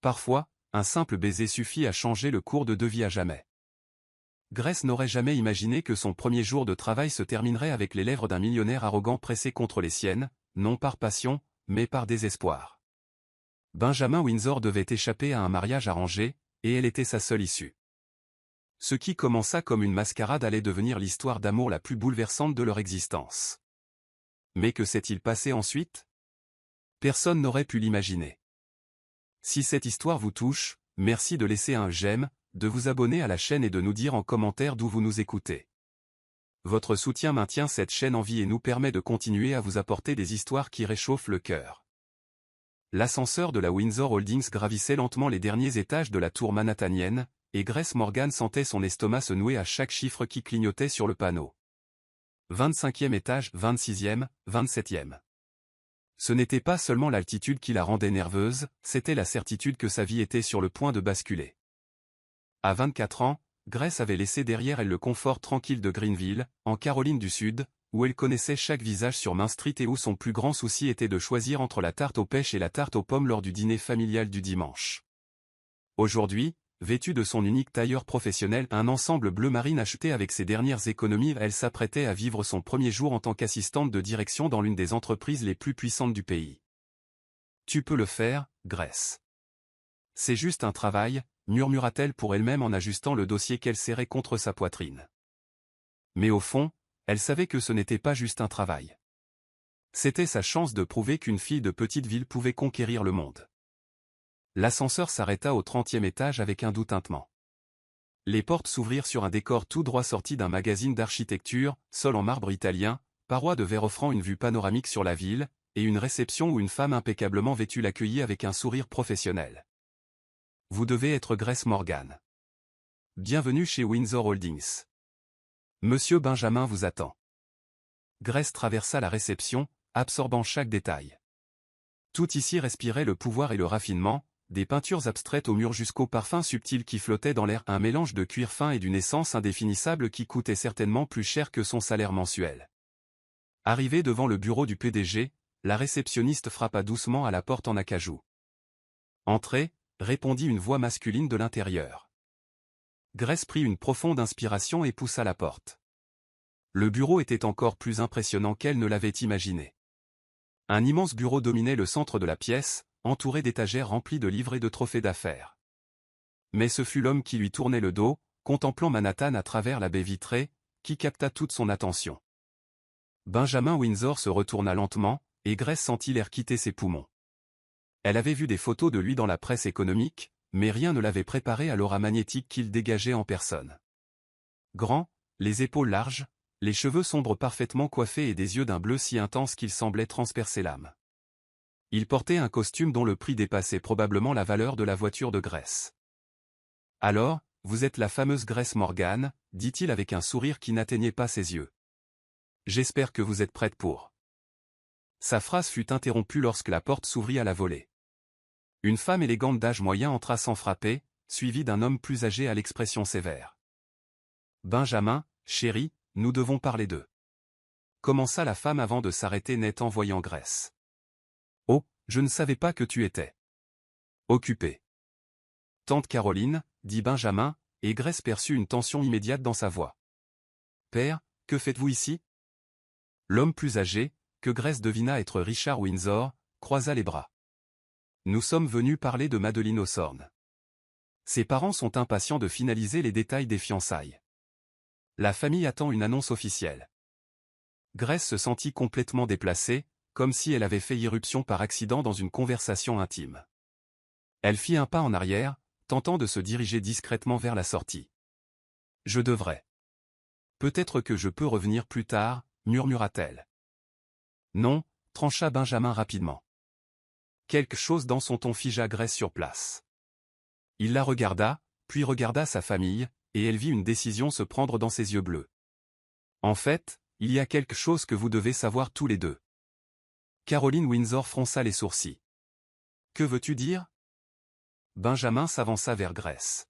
Parfois, un simple baiser suffit à changer le cours de deux vies à jamais. Grace n'aurait jamais imaginé que son premier jour de travail se terminerait avec les lèvres d'un millionnaire arrogant pressé contre les siennes, non par passion, mais par désespoir. Benjamin Windsor devait échapper à un mariage arrangé, et elle était sa seule issue. Ce qui commença comme une mascarade allait devenir l'histoire d'amour la plus bouleversante de leur existence. Mais que s'est-il passé ensuite? Personne n'aurait pu l'imaginer. Si cette histoire vous touche, merci de laisser un j'aime, de vous abonner à la chaîne et de nous dire en commentaire d'où vous nous écoutez. Votre soutien maintient cette chaîne en vie et nous permet de continuer à vous apporter des histoires qui réchauffent le cœur. L'ascenseur de la Windsor Holdings gravissait lentement les derniers étages de la tour manhattanienne, et Grace Morgan sentait son estomac se nouer à chaque chiffre qui clignotait sur le panneau. 25e étage, 26e, 27e. Ce n'était pas seulement l'altitude qui la rendait nerveuse, c'était la certitude que sa vie était sur le point de basculer. À 24 ans, Grace avait laissé derrière elle le confort tranquille de Greenville, en Caroline du Sud, où elle connaissait chaque visage sur Main Street et où son plus grand souci était de choisir entre la tarte aux pêches et la tarte aux pommes lors du dîner familial du dimanche. Aujourd'hui, vêtue de son unique tailleur professionnel, un ensemble bleu marine acheté avec ses dernières économies, elle s'apprêtait à vivre son premier jour en tant qu'assistante de direction dans l'une des entreprises les plus puissantes du pays. « Tu peux le faire, Grace. C'est juste un travail », murmura-t-elle pour elle-même en ajustant le dossier qu'elle serrait contre sa poitrine. Mais au fond, elle savait que ce n'était pas juste un travail. C'était sa chance de prouver qu'une fille de petite ville pouvait conquérir le monde. L'ascenseur s'arrêta au 30e étage avec un doux tintement. Les portes s'ouvrirent sur un décor tout droit sorti d'un magazine d'architecture, sol en marbre italien, parois de verre offrant une vue panoramique sur la ville, et une réception où une femme impeccablement vêtue l'accueillit avec un sourire professionnel. « Vous devez être Grace Morgan. Bienvenue chez Windsor Holdings. Monsieur Benjamin vous attend. » Grace traversa la réception, absorbant chaque détail. Tout ici respirait le pouvoir et le raffinement, des peintures abstraites au mur jusqu'aux parfums subtils qui flottaient dans l'air, un mélange de cuir fin et d'une essence indéfinissable qui coûtait certainement plus cher que son salaire mensuel. Arrivée devant le bureau du PDG, la réceptionniste frappa doucement à la porte en acajou. « Entrez », répondit une voix masculine de l'intérieur. Grace prit une profonde inspiration et poussa la porte. Le bureau était encore plus impressionnant qu'elle ne l'avait imaginé. Un immense bureau dominait le centre de la pièce, entouré d'étagères remplies de livres et de trophées d'affaires. Mais ce fut l'homme qui lui tournait le dos, contemplant Manhattan à travers la baie vitrée, qui capta toute son attention. Benjamin Windsor se retourna lentement, et Grace sentit l'air quitter ses poumons. Elle avait vu des photos de lui dans la presse économique, mais rien ne l'avait préparé à l'aura magnétique qu'il dégageait en personne. Grand, les épaules larges, les cheveux sombres parfaitement coiffés et des yeux d'un bleu si intense qu'il semblait transpercer l'âme. Il portait un costume dont le prix dépassait probablement la valeur de la voiture de Grace. « Alors, vous êtes la fameuse Grace Morgan », dit-il avec un sourire qui n'atteignait pas ses yeux. « J'espère que vous êtes prête pour... » Sa phrase fut interrompue lorsque la porte s'ouvrit à la volée. Une femme élégante d'âge moyen entra sans frapper, suivie d'un homme plus âgé à l'expression sévère. « Benjamin, chéri, nous devons parler d'eux. » Commença la femme avant de s'arrêter net en voyant Grace. « Oh, je ne savais pas que tu étais occupée. »« Tante Caroline, » dit Benjamin, et Grace perçut une tension immédiate dans sa voix. « Père, que faites-vous ici ?» L'homme plus âgé, que Grace devina être Richard Windsor, croisa les bras. « Nous sommes venus parler de Madeline Hawthorne. Ses parents sont impatients de finaliser les détails des fiançailles. La famille attend une annonce officielle. » Grace se sentit complètement déplacée, comme si elle avait fait irruption par accident dans une conversation intime. Elle fit un pas en arrière, tentant de se diriger discrètement vers la sortie. « Je devrais. Peut-être que je peux revenir plus tard, » murmura-t-elle. « Non, » trancha Benjamin rapidement. Quelque chose dans son ton figea Grace sur place. Il la regarda, puis regarda sa famille, et elle vit une décision se prendre dans ses yeux bleus. « En fait, il y a quelque chose que vous devez savoir tous les deux. » Caroline Windsor fronça les sourcils. « Que veux-tu dire ?» Benjamin s'avança vers Grace.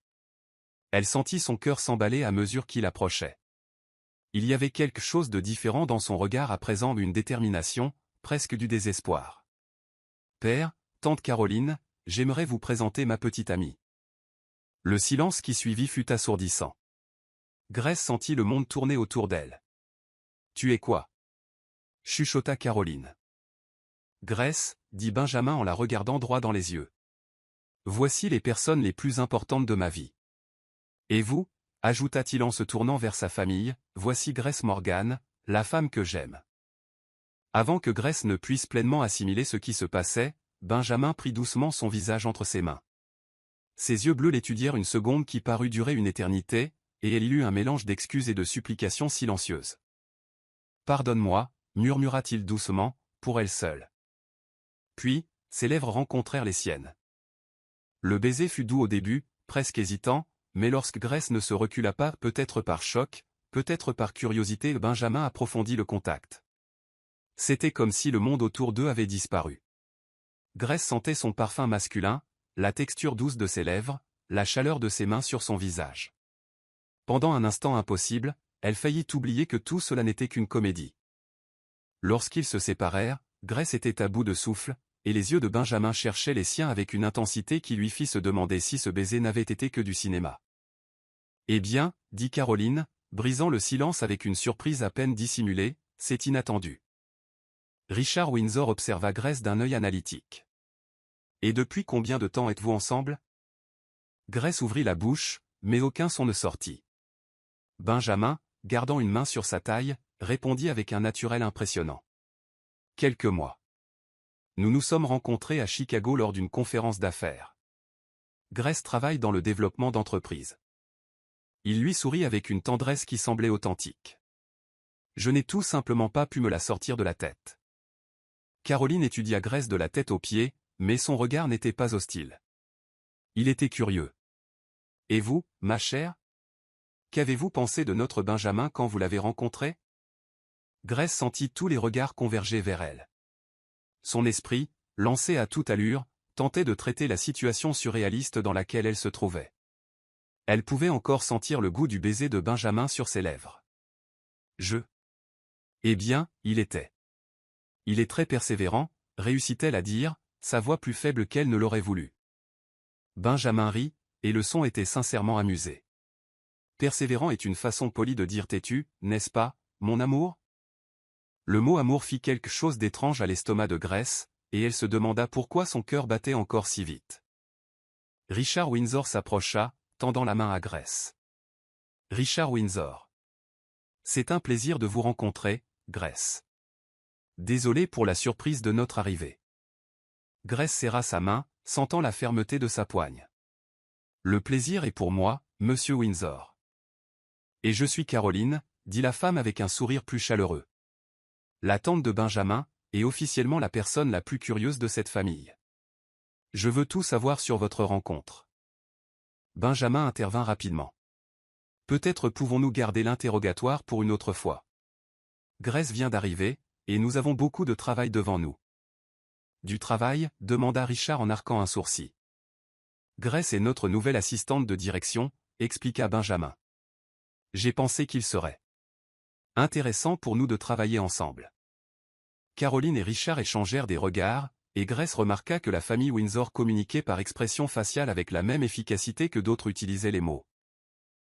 Elle sentit son cœur s'emballer à mesure qu'il approchait. Il y avait quelque chose de différent dans son regard, à présent une détermination, presque du désespoir. « Père, tante Caroline, j'aimerais vous présenter ma petite amie. Le silence qui suivit fut assourdissant. Grace sentit le monde tourner autour d'elle. Tu es quoi? Chuchota Caroline. Grace, dit Benjamin en la regardant droit dans les yeux. Voici les personnes les plus importantes de ma vie. Et vous, ajouta-t-il en se tournant vers sa famille, voici Grace Morgan, la femme que j'aime. Avant que Grace ne puisse pleinement assimiler ce qui se passait, Benjamin prit doucement son visage entre ses mains. Ses yeux bleus l'étudièrent une seconde qui parut durer une éternité, et elle y eut un mélange d'excuses et de supplications silencieuses. « Pardonne-moi, murmura-t-il doucement, pour elle seule. » Puis, ses lèvres rencontrèrent les siennes. Le baiser fut doux au début, presque hésitant, mais lorsque Grace ne se recula pas, peut-être par choc, peut-être par curiosité, Benjamin approfondit le contact. C'était comme si le monde autour d'eux avait disparu. Grace sentait son parfum masculin, la texture douce de ses lèvres, la chaleur de ses mains sur son visage. Pendant un instant impossible, elle faillit oublier que tout cela n'était qu'une comédie. Lorsqu'ils se séparèrent, Grace était à bout de souffle, et les yeux de Benjamin cherchaient les siens avec une intensité qui lui fit se demander si ce baiser n'avait été que du cinéma. « Eh bien, dit Caroline, brisant le silence avec une surprise à peine dissimulée, c'est inattendu. » Richard Windsor observa Grace d'un œil analytique. « Et depuis combien de temps êtes-vous ensemble ?» Grace ouvrit la bouche, mais aucun son ne sortit. Benjamin, gardant une main sur sa taille, répondit avec un naturel impressionnant. « Quelques mois. Nous nous sommes rencontrés à Chicago lors d'une conférence d'affaires. Grace travaille dans le développement d'entreprises. » Il lui sourit avec une tendresse qui semblait authentique. « Je n'ai tout simplement pas pu me la sortir de la tête. » Caroline étudia Grace de la tête aux pieds, mais son regard n'était pas hostile. Il était curieux. « Et vous, ma chère? Qu'avez-vous pensé de notre Benjamin quand vous l'avez rencontré ?» Grace sentit tous les regards converger vers elle. Son esprit, lancé à toute allure, tentait de traiter la situation surréaliste dans laquelle elle se trouvait. Elle pouvait encore sentir le goût du baiser de Benjamin sur ses lèvres. Eh bien, il était. Il est très persévérant, réussit-elle à dire, sa voix plus faible qu'elle ne l'aurait voulu. Benjamin rit, et le son était sincèrement amusé. Persévérant est une façon polie de dire têtu, n'est-ce pas, mon amour? Le mot amour fit quelque chose d'étrange à l'estomac de Grace, et elle se demanda pourquoi son cœur battait encore si vite. Richard Windsor s'approcha, tendant la main à Grace. Richard Windsor. C'est un plaisir de vous rencontrer, Grace. Désolé pour la surprise de notre arrivée. Grace serra sa main, sentant la fermeté de sa poigne. Le plaisir est pour moi, monsieur Windsor. Et je suis Caroline, dit la femme avec un sourire plus chaleureux. La tante de Benjamin, est officiellement la personne la plus curieuse de cette famille. Je veux tout savoir sur votre rencontre. Benjamin intervint rapidement. Peut-être pouvons-nous garder l'interrogatoire pour une autre fois. Grace vient d'arriver, et nous avons beaucoup de travail devant nous. Du travail, demanda Richard en arquant un sourcil. Grace est notre nouvelle assistante de direction, expliqua Benjamin. J'ai pensé qu'il serait intéressant pour nous de travailler ensemble. Caroline et Richard échangèrent des regards, et Grace remarqua que la famille Windsor communiquait par expression faciale avec la même efficacité que d'autres utilisaient les mots.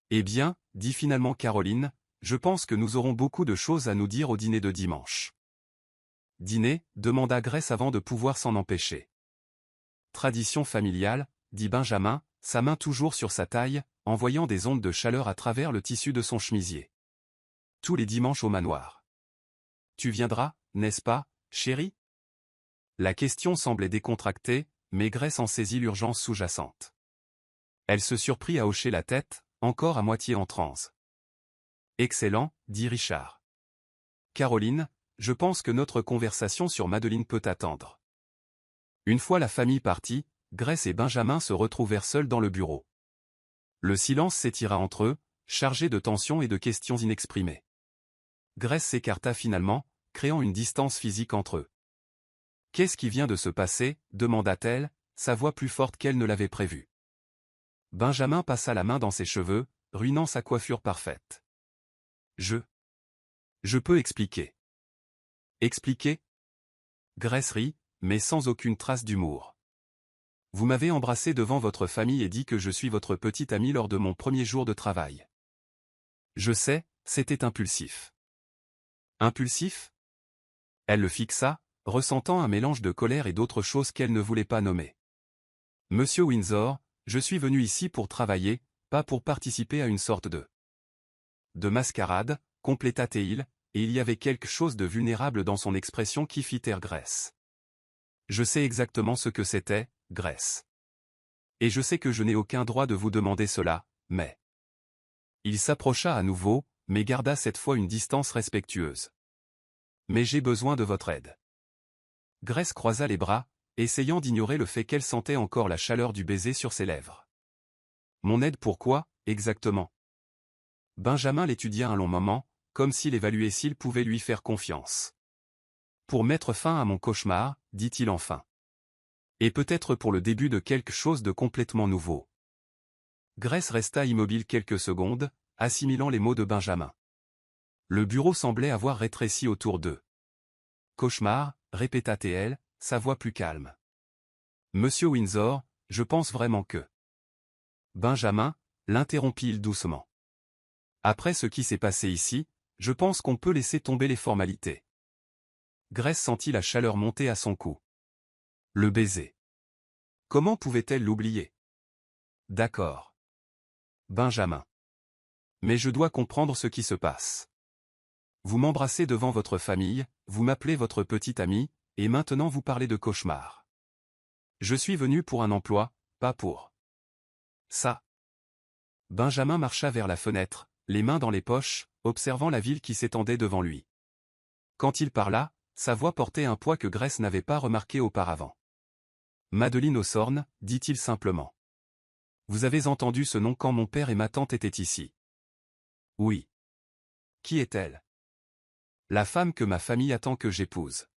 Eh bien, dit finalement Caroline, je pense que nous aurons beaucoup de choses à nous dire au dîner de dimanche. Dîner, demanda Grace avant de pouvoir s'en empêcher. Tradition familiale, dit Benjamin, sa main toujours sur sa taille, envoyant des ondes de chaleur à travers le tissu de son chemisier. Tous les dimanches au manoir. Tu viendras, n'est-ce pas, chérie? La question semblait décontractée, mais Grace en saisit l'urgence sous-jacente. Elle se surprit à hocher la tête, encore à moitié en transe. Excellent, dit Richard. Caroline, je pense que notre conversation sur Madeleine peut attendre. Une fois la famille partie, Grace et Benjamin se retrouvèrent seuls dans le bureau. Le silence s'étira entre eux, chargé de tensions et de questions inexprimées. Grace s'écarta finalement, créant une distance physique entre eux. « Qu'est-ce qui vient de se passer ?» demanda-t-elle, sa voix plus forte qu'elle ne l'avait prévu. Benjamin passa la main dans ses cheveux, ruinant sa coiffure parfaite. « Je peux expliquer. » Expliquer? Grace rit, mais sans aucune trace d'humour. Vous m'avez embrassé devant votre famille et dit que je suis votre petite amie lors de mon premier jour de travail. Je sais, c'était impulsif. Impulsif? Elle le fixa, ressentant un mélange de colère et d'autres choses qu'elle ne voulait pas nommer. Monsieur Windsor, je suis venu ici pour travailler, pas pour participer à une sorte de mascarade, compléta Théil, et il y avait quelque chose de vulnérable dans son expression qui fit taire Grace. Je sais exactement ce que c'était, Grace. Et je sais que je n'ai aucun droit de vous demander cela, mais... Il s'approcha à nouveau, mais garda cette fois une distance respectueuse. Mais j'ai besoin de votre aide. Grace croisa les bras, essayant d'ignorer le fait qu'elle sentait encore la chaleur du baiser sur ses lèvres. Mon aide pourquoi, exactement? Benjamin l'étudia un long moment, comme s'il évaluait s'il pouvait lui faire confiance. Pour mettre fin à mon cauchemar, dit-il enfin. Et peut-être pour le début de quelque chose de complètement nouveau. Grace resta immobile quelques secondes, assimilant les mots de Benjamin. Le bureau semblait avoir rétréci autour d'eux. Cauchemar, répéta-t-elle, sa voix plus calme. Monsieur Windsor, je pense vraiment que... Benjamin, l'interrompit-il doucement. Après ce qui s'est passé ici, je pense qu'on peut laisser tomber les formalités. Grace sentit la chaleur monter à son cou. Le baiser. Comment pouvait-elle l'oublier? D'accord. Benjamin. Mais je dois comprendre ce qui se passe. Vous m'embrassez devant votre famille, vous m'appelez votre petite amie, et maintenant vous parlez de cauchemar. Je suis venu pour un emploi, pas pour... ça. Benjamin marcha vers la fenêtre, les mains dans les poches, observant la ville qui s'étendait devant lui. Quand il parla, sa voix portait un poids que Grace n'avait pas remarqué auparavant. Madeleine Hawthorne, dit-il simplement. Vous avez entendu ce nom quand mon père et ma tante étaient ici. Oui. Qui est-elle? La femme que ma famille attend que j'épouse.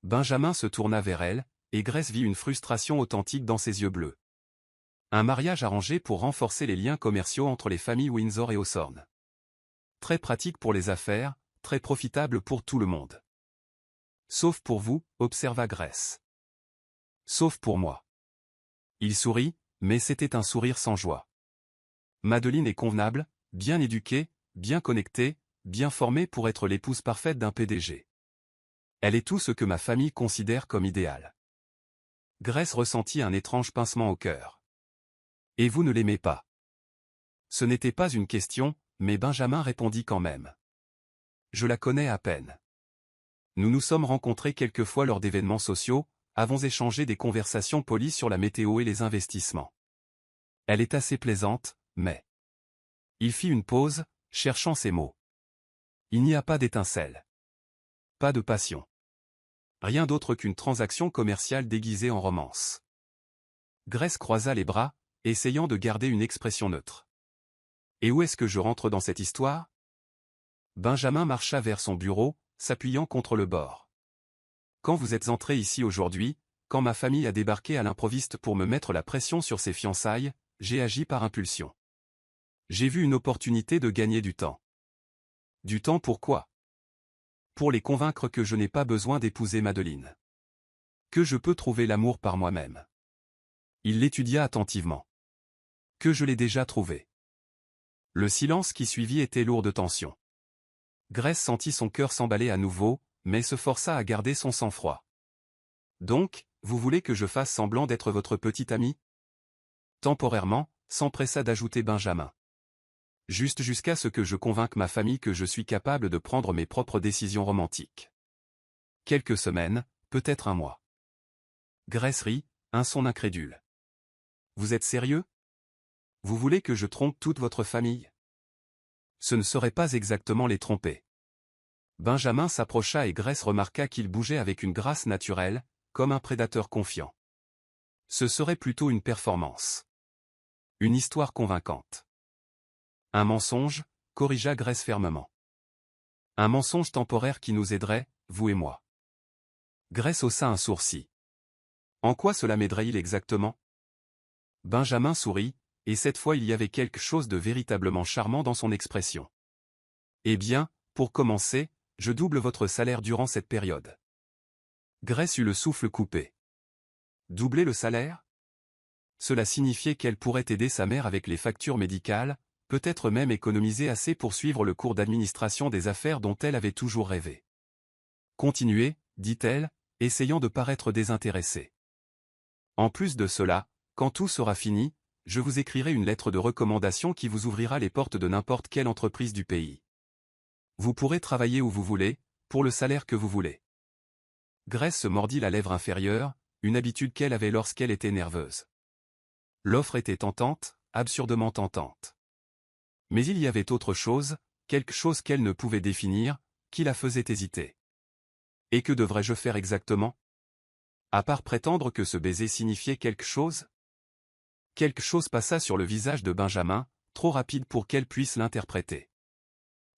Benjamin se tourna vers elle, et Grace vit une frustration authentique dans ses yeux bleus. Un mariage arrangé pour renforcer les liens commerciaux entre les familles Windsor et Hawthorne. Très pratique pour les affaires, très profitable pour tout le monde. Sauf pour vous, observa Grace. Sauf pour moi. Il sourit, mais c'était un sourire sans joie. Madeleine est convenable, bien éduquée, bien connectée, bien formée pour être l'épouse parfaite d'un PDG. Elle est tout ce que ma famille considère comme idéal. Grace ressentit un étrange pincement au cœur. Et vous ne l'aimez pas? Ce n'était pas une question, mais Benjamin répondit quand même. Je la connais à peine. Nous nous sommes rencontrés quelques fois lors d'événements sociaux, avons échangé des conversations polies sur la météo et les investissements. Elle est assez plaisante, mais... Il fit une pause, cherchant ses mots. Il n'y a pas d'étincelle. Pas de passion. Rien d'autre qu'une transaction commerciale déguisée en romance. Grace croisa les bras, essayant de garder une expression neutre. Et où est-ce que je rentre dans cette histoire? Benjamin marcha vers son bureau, s'appuyant contre le bord. Quand vous êtes entré ici aujourd'hui, quand ma famille a débarqué à l'improviste pour me mettre la pression sur ses fiançailles, j'ai agi par impulsion. J'ai vu une opportunité de gagner du temps. Du temps pourquoi? Pour les convaincre que je n'ai pas besoin d'épouser Madeleine. Que je peux trouver l'amour par moi-même. Il l'étudia attentivement. Que je l'ai déjà trouvé. Le silence qui suivit était lourd de tension. Grace sentit son cœur s'emballer à nouveau, mais se força à garder son sang-froid. Donc, vous voulez que je fasse semblant d'être votre petite amie? Temporairement, s'empressa d'ajouter Benjamin. Juste jusqu'à ce que je convainque ma famille que je suis capable de prendre mes propres décisions romantiques. Quelques semaines, peut-être un mois. Grace rit, un son incrédule. Vous êtes sérieux? Vous voulez que je trompe toute votre famille? Ce ne serait pas exactement les tromper. Benjamin s'approcha et Grace remarqua qu'il bougeait avec une grâce naturelle, comme un prédateur confiant. Ce serait plutôt une performance. Une histoire convaincante. Un mensonge, corrigea Grace fermement. Un mensonge temporaire qui nous aiderait, vous et moi. Grace haussa un sourcil. En quoi cela m'aiderait-il exactement? Benjamin sourit, et cette fois il y avait quelque chose de véritablement charmant dans son expression. Eh bien, pour commencer, je double votre salaire durant cette période. Grace eut le souffle coupé. Doubler le salaire? Cela signifiait qu'elle pourrait aider sa mère avec les factures médicales, peut-être même économiser assez pour suivre le cours d'administration des affaires dont elle avait toujours rêvé. Continuez, dit-elle, essayant de paraître désintéressée. En plus de cela, quand tout sera fini, je vous écrirai une lettre de recommandation qui vous ouvrira les portes de n'importe quelle entreprise du pays. Vous pourrez travailler où vous voulez, pour le salaire que vous voulez. Grace se mordit la lèvre inférieure, une habitude qu'elle avait lorsqu'elle était nerveuse. L'offre était tentante, absurdement tentante. Mais il y avait autre chose, quelque chose qu'elle ne pouvait définir, qui la faisait hésiter. Et que devrais-je faire exactement? À part prétendre que ce baiser signifiait quelque chose? Quelque chose passa sur le visage de Benjamin, trop rapide pour qu'elle puisse l'interpréter.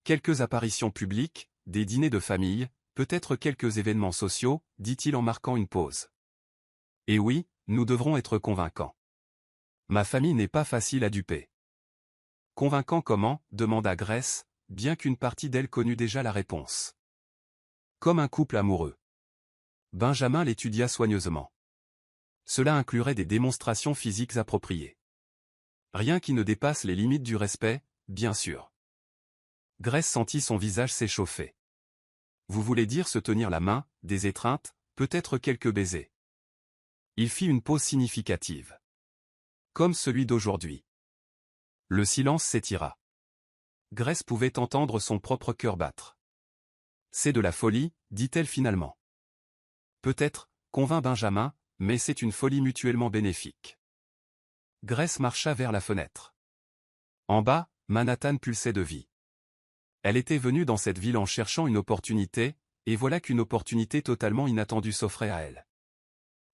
Quelques apparitions publiques, des dîners de famille, peut-être quelques événements sociaux, dit-il en marquant une pause. Et oui, nous devrons être convaincants. Ma famille n'est pas facile à duper. Convaincant comment? Demanda Grace, bien qu'une partie d'elle connût déjà la réponse. Comme un couple amoureux. Benjamin l'étudia soigneusement. Cela inclurait des démonstrations physiques appropriées. Rien qui ne dépasse les limites du respect, bien sûr. Grace sentit son visage s'échauffer. Vous voulez dire se tenir la main, des étreintes, peut-être quelques baisers. Il fit une pause significative. Comme celui d'aujourd'hui. Le silence s'étira. Grace pouvait entendre son propre cœur battre. C'est de la folie, dit-elle finalement. Peut-être, convint Benjamin, mais c'est une folie mutuellement bénéfique. Grace marcha vers la fenêtre. En bas, Manhattan pulsait de vie. Elle était venue dans cette ville en cherchant une opportunité, et voilà qu'une opportunité totalement inattendue s'offrait à elle.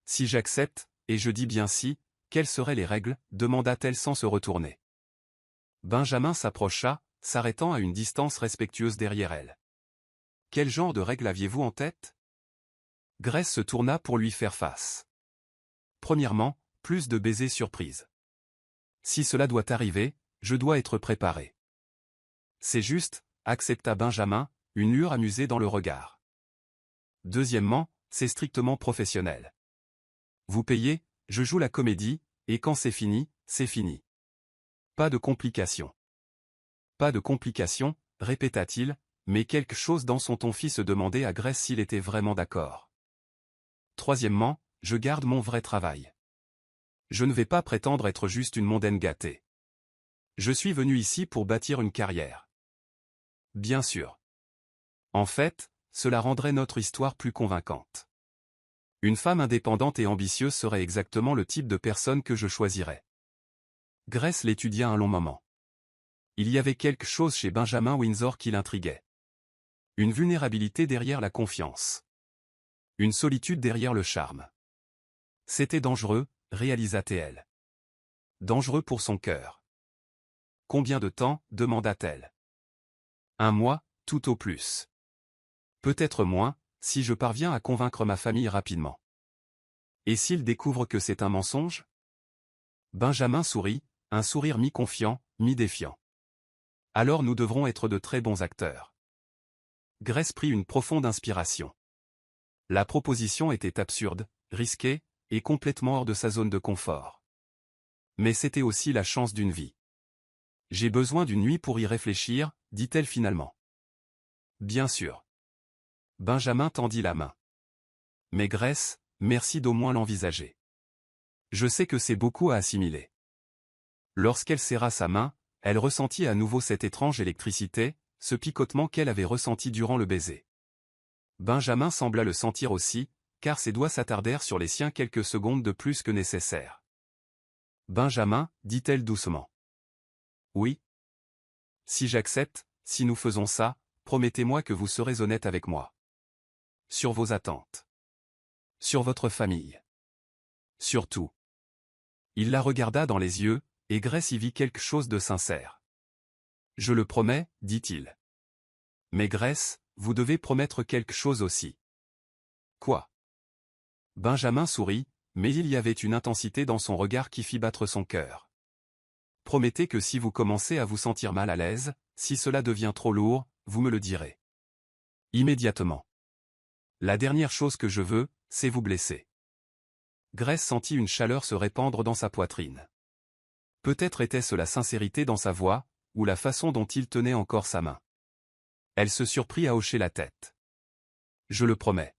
Si j'accepte, et je dis bien si, quelles seraient les règles? Demanda-t-elle sans se retourner. Benjamin s'approcha, s'arrêtant à une distance respectueuse derrière elle. Quel genre de règles aviez-vous en tête? Grace se tourna pour lui faire face. Premièrement, plus de baisers surprises. Si cela doit arriver, je dois être préparé. C'est juste, accepta Benjamin, une lueur amusée dans le regard. Deuxièmement, c'est strictement professionnel. Vous payez, je joue la comédie, et quand c'est fini, c'est fini. Pas de complications. Pas de complications, répéta-t-il, mais quelque chose dans son ton fit se demander à Grace s'il était vraiment d'accord. Troisièmement, je garde mon vrai travail. Je ne vais pas prétendre être juste une mondaine gâtée. Je suis venu ici pour bâtir une carrière. Bien sûr. En fait, cela rendrait notre histoire plus convaincante. Une femme indépendante et ambitieuse serait exactement le type de personne que je choisirais. Grace l'étudia un long moment. Il y avait quelque chose chez Benjamin Windsor qui l'intriguait. Une vulnérabilité derrière la confiance. Une solitude derrière le charme. C'était dangereux, réalisa-t-elle. Dangereux pour son cœur. Combien de temps? Demanda-t-elle. 1 mois, tout au plus. Peut-être moins, si je parviens à convaincre ma famille rapidement. Et s'ils découvrent que c'est un mensonge? Benjamin sourit, un sourire mi-confiant, mi-défiant. Alors nous devrons être de très bons acteurs. Grace prit une profonde inspiration. La proposition était absurde, risquée, et complètement hors de sa zone de confort. Mais c'était aussi la chance d'une vie. J'ai besoin d'une nuit pour y réfléchir, dit-elle finalement. Bien sûr. Benjamin tendit la main. Mais Grace, merci d'au moins l'envisager. Je sais que c'est beaucoup à assimiler. Lorsqu'elle serra sa main, elle ressentit à nouveau cette étrange électricité, ce picotement qu'elle avait ressenti durant le baiser. Benjamin sembla le sentir aussi, car ses doigts s'attardèrent sur les siens quelques secondes de plus que nécessaire. Benjamin, dit-elle doucement. Oui. Si j'accepte, si nous faisons ça, promettez-moi que vous serez honnête avec moi. Sur vos attentes. Sur votre famille. Surtout. Il la regarda dans les yeux, et Grace y vit quelque chose de sincère. Je le promets, dit-il. Mais Grace, vous devez promettre quelque chose aussi. Quoi? Benjamin sourit, mais il y avait une intensité dans son regard qui fit battre son cœur. Promettez que si vous commencez à vous sentir mal à l'aise, si cela devient trop lourd, vous me le direz. Immédiatement. La dernière chose que je veux, c'est vous blesser. Grace sentit une chaleur se répandre dans sa poitrine. Peut-être était-ce la sincérité dans sa voix, ou la façon dont il tenait encore sa main. Elle se surprit à hocher la tête. Je le promets.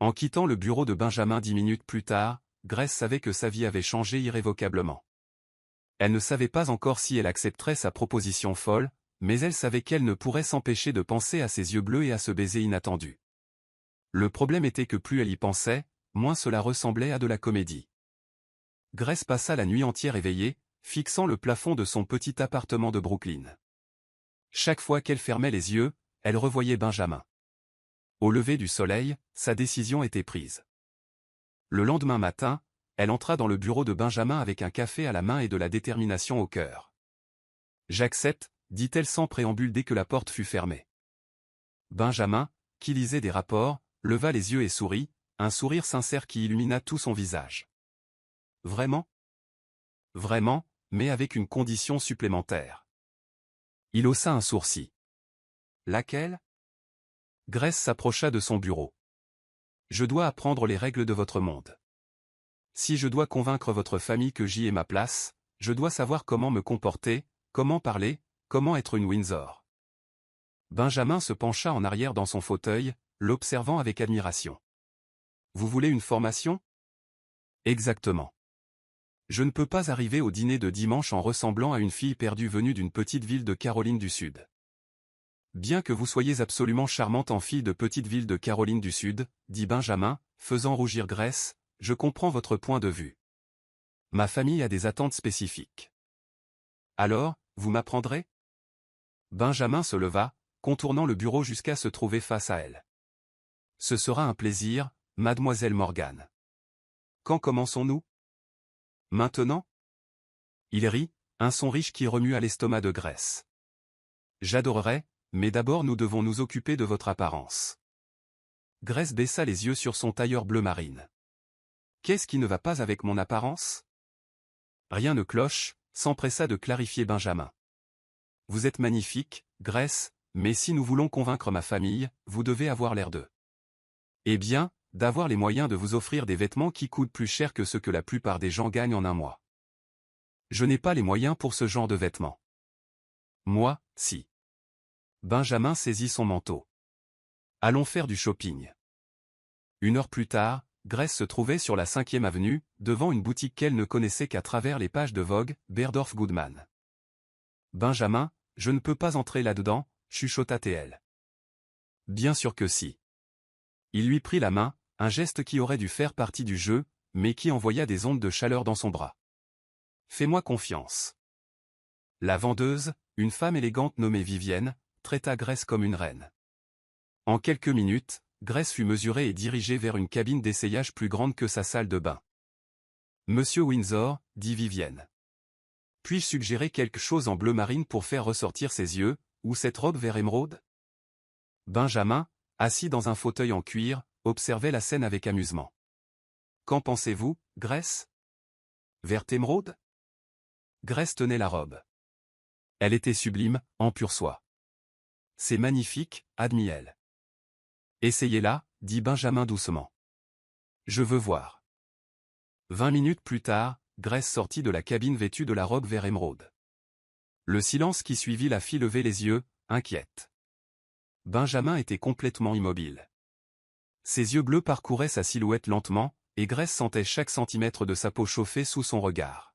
En quittant le bureau de Benjamin 10 minutes plus tard, Grace savait que sa vie avait changé irrévocablement. Elle ne savait pas encore si elle accepterait sa proposition folle, mais elle savait qu'elle ne pourrait s'empêcher de penser à ses yeux bleus et à ce baiser inattendu. Le problème était que plus elle y pensait, moins cela ressemblait à de la comédie. Grace passa la nuit entière éveillée, fixant le plafond de son petit appartement de Brooklyn. Chaque fois qu'elle fermait les yeux, elle revoyait Benjamin. Au lever du soleil, sa décision était prise. Le lendemain matin, elle entra dans le bureau de Benjamin avec un café à la main et de la détermination au cœur. « J'accepte », dit-elle sans préambule dès que la porte fut fermée. Benjamin, qui lisait des rapports, leva les yeux et sourit, un sourire sincère qui illumina tout son visage. « Vraiment ? » ?»« Vraiment, mais avec une condition supplémentaire. » Il haussa un sourcil. « Laquelle ?» Grace s'approcha de son bureau. « Je dois apprendre les règles de votre monde. Si je dois convaincre votre famille que j'y ai ma place, je dois savoir comment me comporter, comment parler, comment être une Windsor. » Benjamin se pencha en arrière dans son fauteuil, l'observant avec admiration. « Vous voulez une formation ? » ?»« Exactement. Je ne peux pas arriver au dîner de dimanche en ressemblant à une fille perdue venue d'une petite ville de Caroline du Sud. Bien que vous soyez absolument charmante en fille de petite ville de Caroline du Sud, dit Benjamin, faisant rougir Grace, je comprends votre point de vue. Ma famille a des attentes spécifiques. Alors, vous m'apprendrez ? Benjamin se leva, contournant le bureau jusqu'à se trouver face à elle. Ce sera un plaisir, mademoiselle Morgan. Quand commençons-nous ? Maintenant ? Il rit, un son riche qui remua l'estomac de Grace. J'adorerais, mais d'abord nous devons nous occuper de votre apparence. Grace baissa les yeux sur son tailleur bleu marine. Qu'est-ce qui ne va pas avec mon apparence ? Rien ne cloche, s'empressa de clarifier Benjamin. Vous êtes magnifique, Grace, mais si nous voulons convaincre ma famille, vous devez avoir l'air d'eux. Eh bien, d'avoir les moyens de vous offrir des vêtements qui coûtent plus cher que ce que la plupart des gens gagnent en un mois. Je n'ai pas les moyens pour ce genre de vêtements. Moi, si. Benjamin saisit son manteau. Allons faire du shopping. 1 heure plus tard, Grace se trouvait sur la 5e avenue, devant une boutique qu'elle ne connaissait qu'à travers les pages de Vogue, Bergdorf Goodman. Benjamin, je ne peux pas entrer là-dedans, chuchota-t-elle. Bien sûr que si. Il lui prit la main, un geste qui aurait dû faire partie du jeu, mais qui envoya des ondes de chaleur dans son bras. Fais-moi confiance. La vendeuse, une femme élégante nommée Vivienne, traita Grace comme une reine. En quelques minutes, Grace fut mesurée et dirigée vers une cabine d'essayage plus grande que sa salle de bain. « Monsieur Windsor, » dit Vivienne. « Puis-je suggérer quelque chose en bleu marine pour faire ressortir ses yeux, ou cette robe vert émeraude ?» Benjamin, assis dans un fauteuil en cuir, observait la scène avec amusement. « Qu'en pensez-vous, Grace ? Vert émeraude ?» Grace tenait la robe. Elle était sublime, en pure soie. « C'est magnifique, » admit-elle. « Essayez-la, » dit Benjamin doucement. « Je veux voir. » 20 minutes plus tard, Grace sortit de la cabine vêtue de la robe vert émeraude. Le silence qui suivit la fit lever les yeux, inquiète. Benjamin était complètement immobile. Ses yeux bleus parcouraient sa silhouette lentement, et Grace sentait chaque centimètre de sa peau chauffer sous son regard.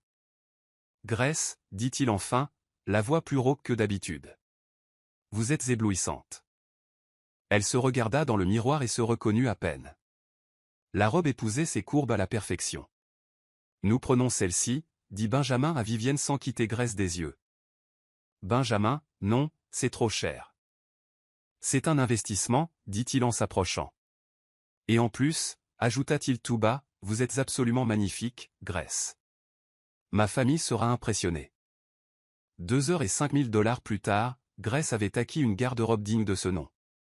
« Grace, » dit-il enfin, la voix plus rauque que d'habitude. « Vous êtes éblouissante. » Elle se regarda dans le miroir et se reconnut à peine. La robe épousait ses courbes à la perfection. « Nous prenons celle-ci, » dit Benjamin à Vivienne sans quitter Grace des yeux. « Benjamin, non, c'est trop cher. »« C'est un investissement, » dit-il en s'approchant. « Et en plus, » ajouta-t-il tout bas, « vous êtes absolument magnifique, Grace. Ma famille sera impressionnée. » 2,5 millions plus tard, Grace avait acquis une garde-robe digne de ce nom.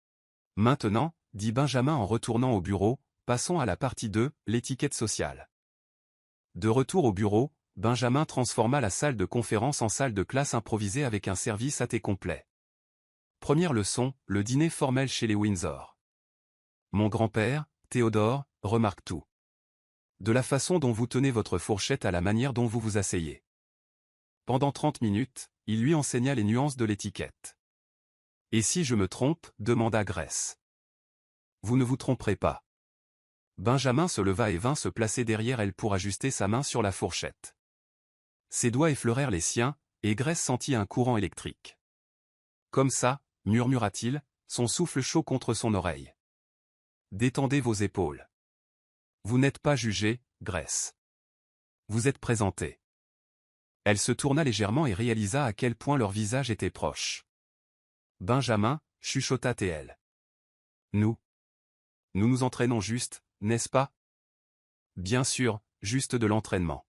« Maintenant, » dit Benjamin en retournant au bureau, « passons à la partie 2, l'étiquette sociale. » De retour au bureau, Benjamin transforma la salle de conférence en salle de classe improvisée avec un service à thé complet. Première leçon, le dîner formel chez les Windsor. Mon grand-père, Théodore, remarque tout. De la façon dont vous tenez votre fourchette à la manière dont vous vous asseyez. Pendant 30 minutes, il lui enseigna les nuances de l'étiquette. « Et si je me trompe » demanda Grace. « Vous ne vous tromperez pas. » Benjamin se leva et vint se placer derrière elle pour ajuster sa main sur la fourchette. Ses doigts effleurèrent les siens, et Grace sentit un courant électrique. « Comme ça » murmura-t-il, son souffle chaud contre son oreille. « Détendez vos épaules. Vous n'êtes pas jugée, Grace. Vous êtes présentée. » Elle se tourna légèrement et réalisa à quel point leurs visages étaient proches. « Benjamin » chuchota-t-elle. « Nous nous entraînons juste, n'est-ce pas ?»« Bien sûr, juste de l'entraînement. »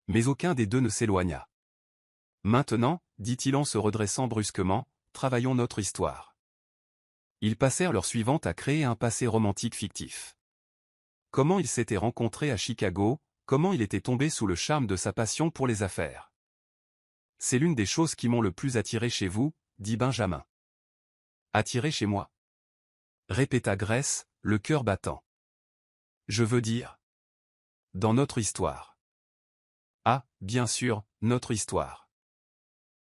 Mais aucun des deux ne s'éloigna. « Maintenant, dit-il en se redressant brusquement, travaillons notre histoire. » Ils passèrent l'heure suivante à créer un passé romantique fictif. Comment ils s'étaient rencontrés à Chicago, comment il était tombé sous le charme de sa passion pour les affaires. « C'est l'une des choses qui m'ont le plus attiré chez vous, dit Benjamin. »« Attiré chez moi ?» répéta Grace, le cœur battant. « Je veux dire. Dans notre histoire. » Ah, bien sûr, notre histoire.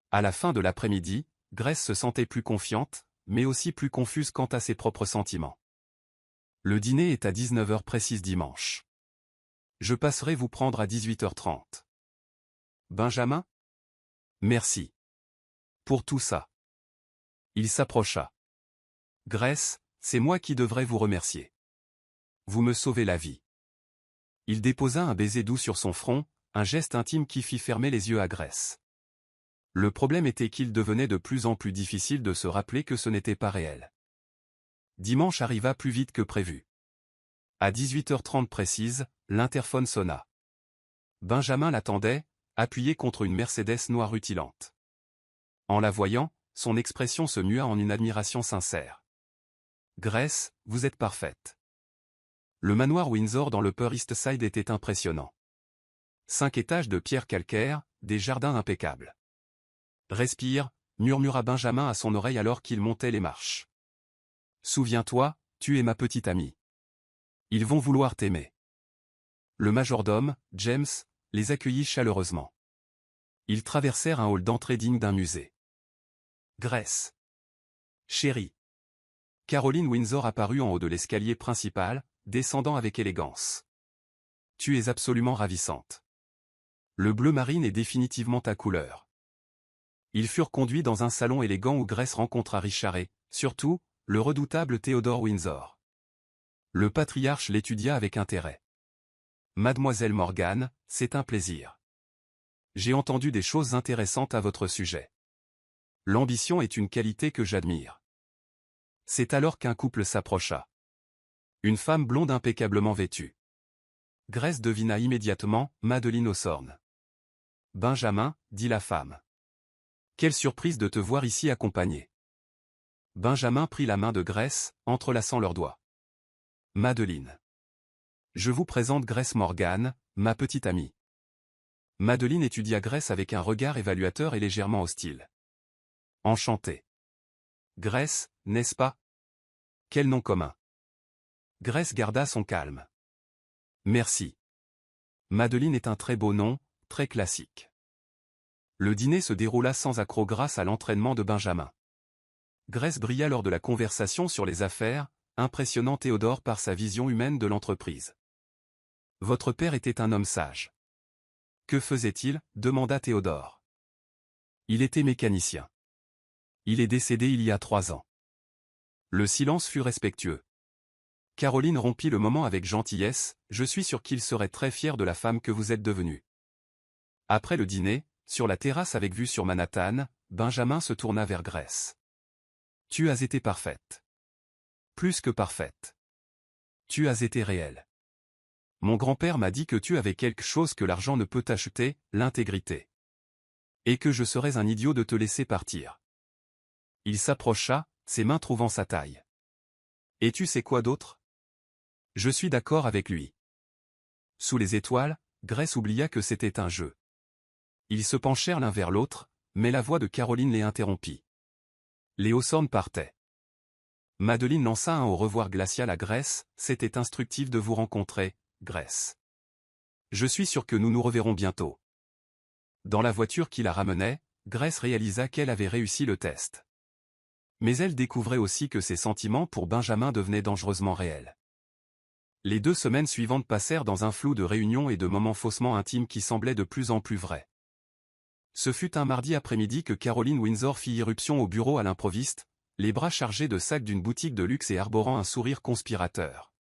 À la fin de l'après-midi, Grace se sentait plus confiante, mais aussi plus confuse quant à ses propres sentiments. « Le dîner est à 19h précise dimanche. Je passerai vous prendre à 18h30. »« Benjamin ? Merci. Pour tout ça. » Il s'approcha. « Grace, c'est moi qui devrais vous remercier. Vous me sauvez la vie. » Il déposa un baiser doux sur son front, un geste intime qui fit fermer les yeux à Grace. Le problème était qu'il devenait de plus en plus difficile de se rappeler que ce n'était pas réel. Dimanche arriva plus vite que prévu. À 18h30 précise, l'interphone sonna. Benjamin l'attendait, appuyé contre une Mercedes noire rutilante. En la voyant, son expression se mua en une admiration sincère. « Grace, vous êtes parfaite. » Le manoir Windsor dans le Upper East Side était impressionnant. 5 étages de pierre calcaire, des jardins impeccables. « Respire » murmura Benjamin à son oreille alors qu'il montait les marches. « Souviens-toi, tu es ma petite amie. Ils vont vouloir t'aimer. » Le majordome, James, les accueillit chaleureusement. Ils traversèrent un hall d'entrée digne d'un musée. Grace. Chérie. Caroline Windsor apparut en haut de l'escalier principal, descendant avec élégance. Tu es absolument ravissante. Le bleu marine est définitivement ta couleur. Ils furent conduits dans un salon élégant où Grace rencontra Richard et, surtout, le redoutable Theodore Windsor. Le patriarche l'étudia avec intérêt. Mademoiselle Morgan, c'est un plaisir. J'ai entendu des choses intéressantes à votre sujet. L'ambition est une qualité que j'admire. C'est alors qu'un couple s'approcha. Une femme blonde impeccablement vêtue. Grace devina immédiatement Madeleine Hawthorne. « Benjamin, dit la femme. Quelle surprise de te voir ici accompagné. » Benjamin prit la main de Grace, entrelaçant leurs doigts. « Madeleine. Je vous présente Grace Morgan, ma petite amie. » Madeleine étudia Grace avec un regard évaluateur et légèrement hostile. « Enchantée. Grace, n'est-ce pas? Quel nom commun. » Grace garda son calme. « Merci. Madeleine est un très beau nom, très classique. » Le dîner se déroula sans accroc grâce à l'entraînement de Benjamin. Grace brilla lors de la conversation sur les affaires, impressionnant Théodore par sa vision humaine de l'entreprise. « Votre père était un homme sage. »« Que faisait-il » demanda Théodore. « Il était mécanicien. Il est décédé il y a 3 ans. » Le silence fut respectueux. Caroline rompit le moment avec gentillesse, « Je suis sûr qu'il serait très fier de la femme que vous êtes devenue. » Après le dîner, sur la terrasse avec vue sur Manhattan, Benjamin se tourna vers Grace. « Tu as été parfaite. Plus que parfaite. Tu as été réelle. Mon grand-père m'a dit que tu avais quelque chose que l'argent ne peut acheter, l'intégrité. Et que je serais un idiot de te laisser partir. » Il s'approcha, ses mains trouvant sa taille. « Et tu sais quoi d'autre ? Je suis d'accord avec lui. » Sous les étoiles, Grace oublia que c'était un jeu. Ils se penchèrent l'un vers l'autre, mais la voix de Caroline les interrompit. Les Hawthorne partaient. Madeleine lança un au revoir glacial à Grace, « C'était instructif de vous rencontrer, Grace. Je suis sûr que nous nous reverrons bientôt. Dans la voiture qui la ramenait, Grace réalisa qu'elle avait réussi le test. Mais elle découvrait aussi que ses sentiments pour Benjamin devenaient dangereusement réels. Les 2 semaines suivantes passèrent dans un flou de réunions et de moments faussement intimes qui semblaient de plus en plus vrais. Ce fut un mardi après-midi que Caroline Windsor fit irruption au bureau à l'improviste, les bras chargés de sacs d'une boutique de luxe et arborant un sourire conspirateur.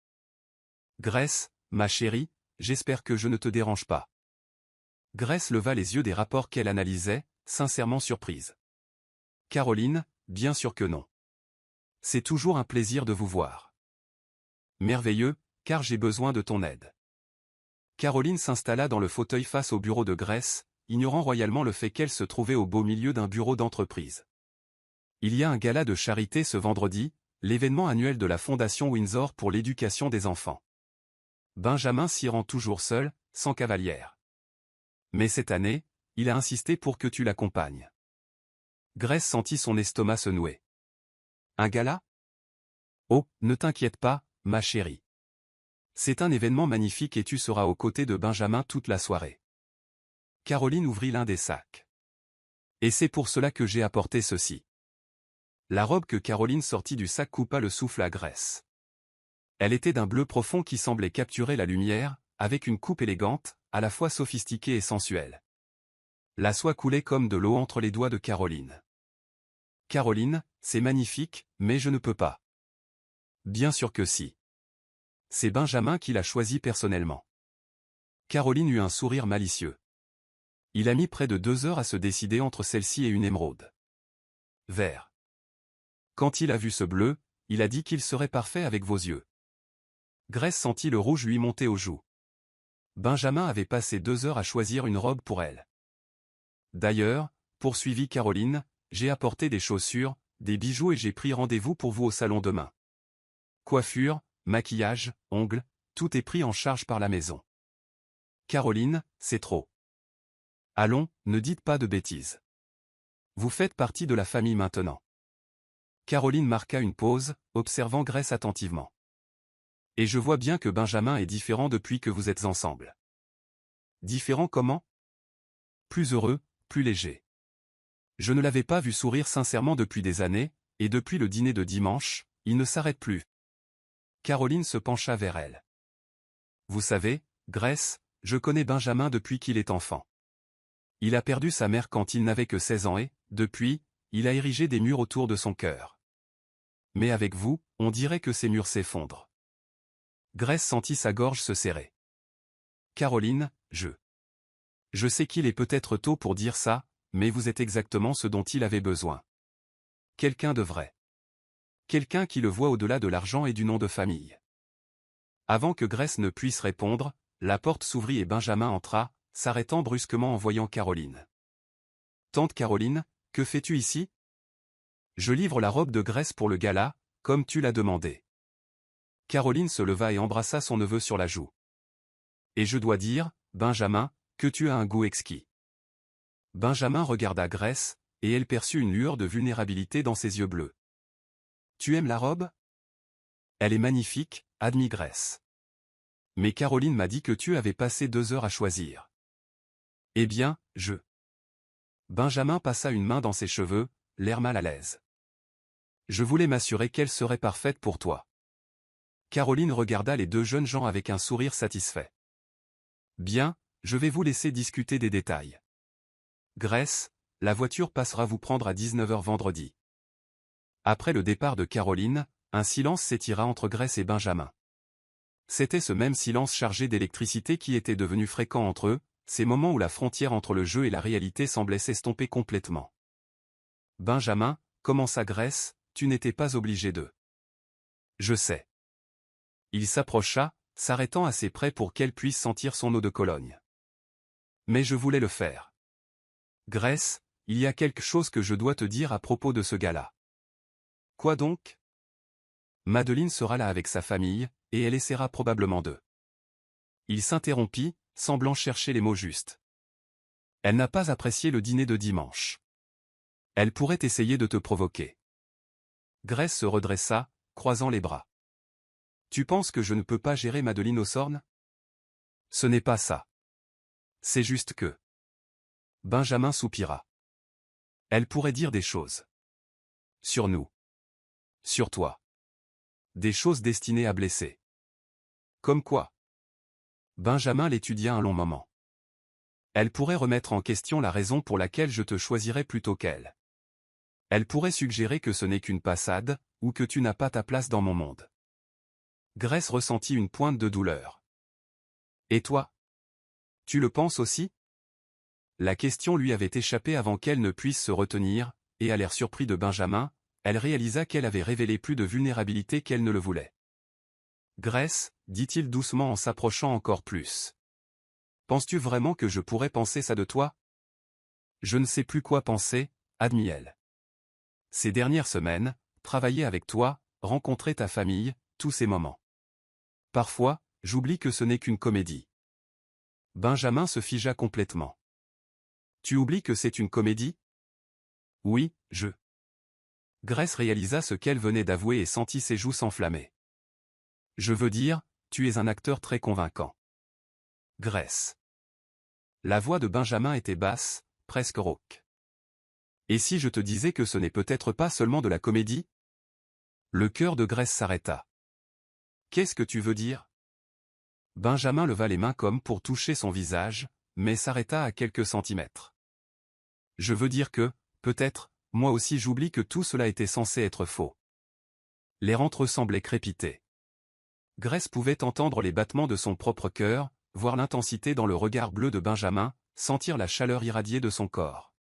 « Grace, ma chérie, j'espère que je ne te dérange pas. » Grace leva les yeux des rapports qu'elle analysait, sincèrement surprise. « Caroline, bien sûr que non. C'est toujours un plaisir de vous voir. »« Merveilleux, car j'ai besoin de ton aide. » Caroline s'installa dans le fauteuil face au bureau de Grace, ignorant royalement le fait qu'elle se trouvait au beau milieu d'un bureau d'entreprise. Il y a un gala de charité ce vendredi, l'événement annuel de la Fondation Windsor pour l'éducation des enfants. Benjamin s'y rend toujours seul, sans cavalière. Mais cette année, il a insisté pour que tu l'accompagnes. Grace sentit son estomac se nouer. Un gala? Oh, ne t'inquiète pas, ma chérie. C'est un événement magnifique et tu seras aux côtés de Benjamin toute la soirée. Caroline ouvrit l'un des sacs. Et c'est pour cela que j'ai apporté ceci. La robe que Caroline sortit du sac coupa le souffle à Grace. Elle était d'un bleu profond qui semblait capturer la lumière, avec une coupe élégante, à la fois sophistiquée et sensuelle. La soie coulait comme de l'eau entre les doigts de Caroline. Caroline, c'est magnifique, mais je ne peux pas. Bien sûr que si. C'est Benjamin qui l'a choisi personnellement. Caroline eut un sourire malicieux. Il a mis près de 2 heures à se décider entre celle-ci et une émeraude. Vert. Quand il a vu ce bleu, il a dit qu'il serait parfait avec vos yeux. Grace sentit le rouge lui monter aux joues. Benjamin avait passé 2 heures à choisir une robe pour elle. D'ailleurs, poursuivit Caroline, j'ai apporté des chaussures, des bijoux et j'ai pris rendez-vous pour vous au salon demain. Coiffure, maquillage, ongles, tout est pris en charge par la maison. Caroline, c'est trop. Allons, ne dites pas de bêtises. Vous faites partie de la famille maintenant. Caroline marqua une pause, observant Grace attentivement. Et je vois bien que Benjamin est différent depuis que vous êtes ensemble. Différent comment? Plus heureux, plus léger. Je ne l'avais pas vu sourire sincèrement depuis des années, et depuis le dîner de dimanche, il ne s'arrête plus. Caroline se pencha vers elle. Vous savez, Grace, je connais Benjamin depuis qu'il est enfant. Il a perdu sa mère quand il n'avait que 16 ans et, depuis, il a érigé des murs autour de son cœur. Mais avec vous, on dirait que ces murs s'effondrent. Grace sentit sa gorge se serrer. Caroline, je sais qu'il est peut-être tôt pour dire ça, mais vous êtes exactement ce dont il avait besoin. Quelqu'un de vrai. Quelqu'un qui le voit au-delà de l'argent et du nom de famille. Avant que Grace ne puisse répondre, la porte s'ouvrit et Benjamin entra, s'arrêtant brusquement en voyant Caroline. Tante Caroline, que fais-tu ici? Je livre la robe de Grace pour le gala, comme tu l'as demandé. Caroline se leva et embrassa son neveu sur la joue. Et je dois dire, Benjamin, que tu as un goût exquis. Benjamin regarda Grace, et elle perçut une lueur de vulnérabilité dans ses yeux bleus. Tu aimes la robe? Elle est magnifique, admit Grace. Mais Caroline m'a dit que tu avais passé 2 heures à choisir. Eh bien, Benjamin passa une main dans ses cheveux, l'air mal à l'aise. Je voulais m'assurer qu'elle serait parfaite pour toi. Caroline regarda les 2 jeunes gens avec un sourire satisfait. Bien, je vais vous laisser discuter des détails. Grace, la voiture passera vous prendre à 19 h vendredi. Après le départ de Caroline, un silence s'étira entre Grace et Benjamin. C'était ce même silence chargé d'électricité qui était devenu fréquent entre eux, ces moments où la frontière entre le jeu et la réalité semblait s'estomper complètement. Benjamin, commença Grace, tu n'étais pas obligé de. Je sais. Il s'approcha, s'arrêtant assez près pour qu'elle puisse sentir son eau de Cologne. Mais je voulais le faire. Grace, il y a quelque chose que je dois te dire à propos de ce gars-là. Quoi donc? Madeleine sera là avec sa famille, et elle essaiera probablement de. Il s'interrompit, semblant chercher les mots justes. Elle n'a pas apprécié le dîner de dimanche. Elle pourrait essayer de te provoquer. Grace se redressa, croisant les bras. Tu penses que je ne peux pas gérer Madeleine Hawthorne? Ce n'est pas ça. C'est juste que... Benjamin soupira. Elle pourrait dire des choses. Sur nous. Sur toi. Des choses destinées à blesser. Comme quoi? Benjamin l'étudia un long moment. Elle pourrait remettre en question la raison pour laquelle je te choisirais plutôt qu'elle. Elle pourrait suggérer que ce n'est qu'une passade, ou que tu n'as pas ta place dans mon monde. Grace ressentit une pointe de douleur. Et toi? Tu le penses aussi? La question lui avait échappé avant qu'elle ne puisse se retenir, et à l'air surpris de Benjamin, elle réalisa qu'elle avait révélé plus de vulnérabilité qu'elle ne le voulait. Grace, dit-il doucement en s'approchant encore plus. Penses-tu vraiment que je pourrais penser ça de toi? Je ne sais plus quoi penser, admit-elle. Ces dernières semaines, travailler avec toi, rencontrer ta famille, tous ces moments. Parfois, j'oublie que ce n'est qu'une comédie. Benjamin se figea complètement. Tu oublies que c'est une comédie? Oui, je. Grace réalisa ce qu'elle venait d'avouer et sentit ses joues s'enflammer. Je veux dire, tu es un acteur très convaincant. Grace. La voix de Benjamin était basse, presque rauque. Et si je te disais que ce n'est peut-être pas seulement de la comédie? Le cœur de Grace s'arrêta. Qu'est-ce que tu veux dire? Benjamin leva les mains comme pour toucher son visage, mais s'arrêta à quelques centimètres. Je veux dire que, peut-être, moi aussi j'oublie que tout cela était censé être faux. Les rentres semblaient crépiter. Grace pouvait entendre les battements de son propre cœur, voir l'intensité dans le regard bleu de Benjamin, sentir la chaleur irradier de son corps.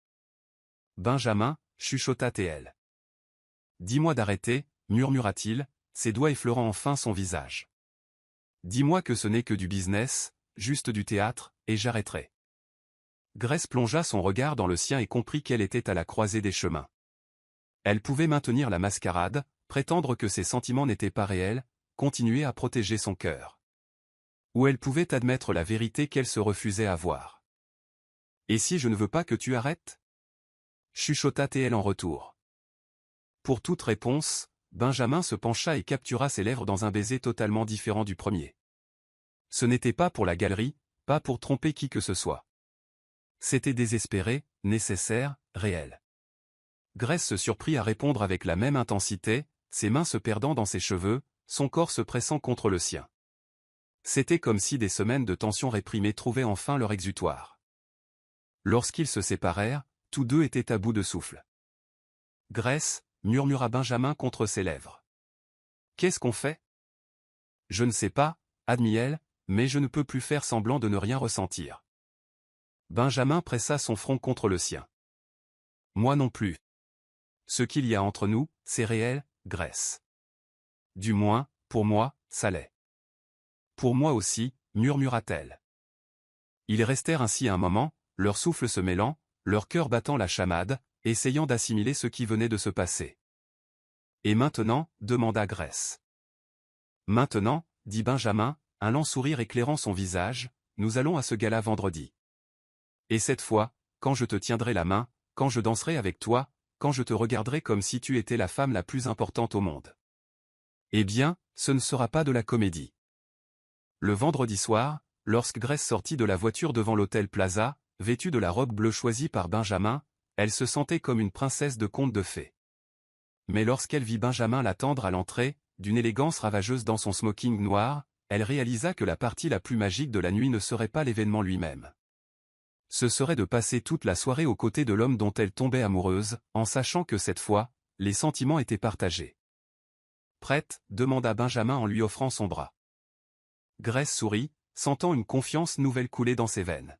Benjamin, chuchota-t-elle. Dis-moi d'arrêter, murmura-t-il, ses doigts effleurant enfin son visage. Dis-moi que ce n'est que du business, juste du théâtre, et j'arrêterai. Grace plongea son regard dans le sien et comprit qu'elle était à la croisée des chemins. Elle pouvait maintenir la mascarade, prétendre que ses sentiments n'étaient pas réels, continuer à protéger son cœur. Ou elle pouvait admettre la vérité qu'elle se refusait à voir. Et si je ne veux pas que tu arrêtes? Chuchota-t-elle en retour. Pour toute réponse, Benjamin se pencha et captura ses lèvres dans un baiser totalement différent du premier. Ce n'était pas pour la galerie, pas pour tromper qui que ce soit. C'était désespéré, nécessaire, réel. Grace se surprit à répondre avec la même intensité, ses mains se perdant dans ses cheveux, son corps se pressant contre le sien. C'était comme si des semaines de tension réprimée trouvaient enfin leur exutoire. Lorsqu'ils se séparèrent, tous deux étaient à bout de souffle. Grace, murmura Benjamin contre ses lèvres. Qu'est-ce qu'on fait? Je ne sais pas, admit-elle, mais je ne peux plus faire semblant de ne rien ressentir. Benjamin pressa son front contre le sien. Moi non plus. Ce qu'il y a entre nous, c'est réel, Grace. Du moins, pour moi, ça l'est. Pour moi aussi, murmura-t-elle. Ils restèrent ainsi un moment, leur souffle se mêlant, leur cœur battant la chamade, essayant d'assimiler ce qui venait de se passer. Et maintenant, demanda Grace. Maintenant, dit Benjamin, un lent sourire éclairant son visage, nous allons à ce gala vendredi. Et cette fois, quand je te tiendrai la main, quand je danserai avec toi, quand je te regarderai comme si tu étais la femme la plus importante au monde. Eh bien, ce ne sera pas de la comédie. Le vendredi soir, lorsque Grace sortit de la voiture devant l'hôtel Plaza, vêtue de la robe bleue choisie par Benjamin, elle se sentait comme une princesse de conte de fées. Mais lorsqu'elle vit Benjamin l'attendre à l'entrée, d'une élégance ravageuse dans son smoking noir, elle réalisa que la partie la plus magique de la nuit ne serait pas l'événement lui-même. Ce serait de passer toute la soirée aux côtés de l'homme dont elle tombait amoureuse, en sachant que cette fois, les sentiments étaient partagés. Prête? Demanda Benjamin en lui offrant son bras. Grace sourit, sentant une confiance nouvelle couler dans ses veines.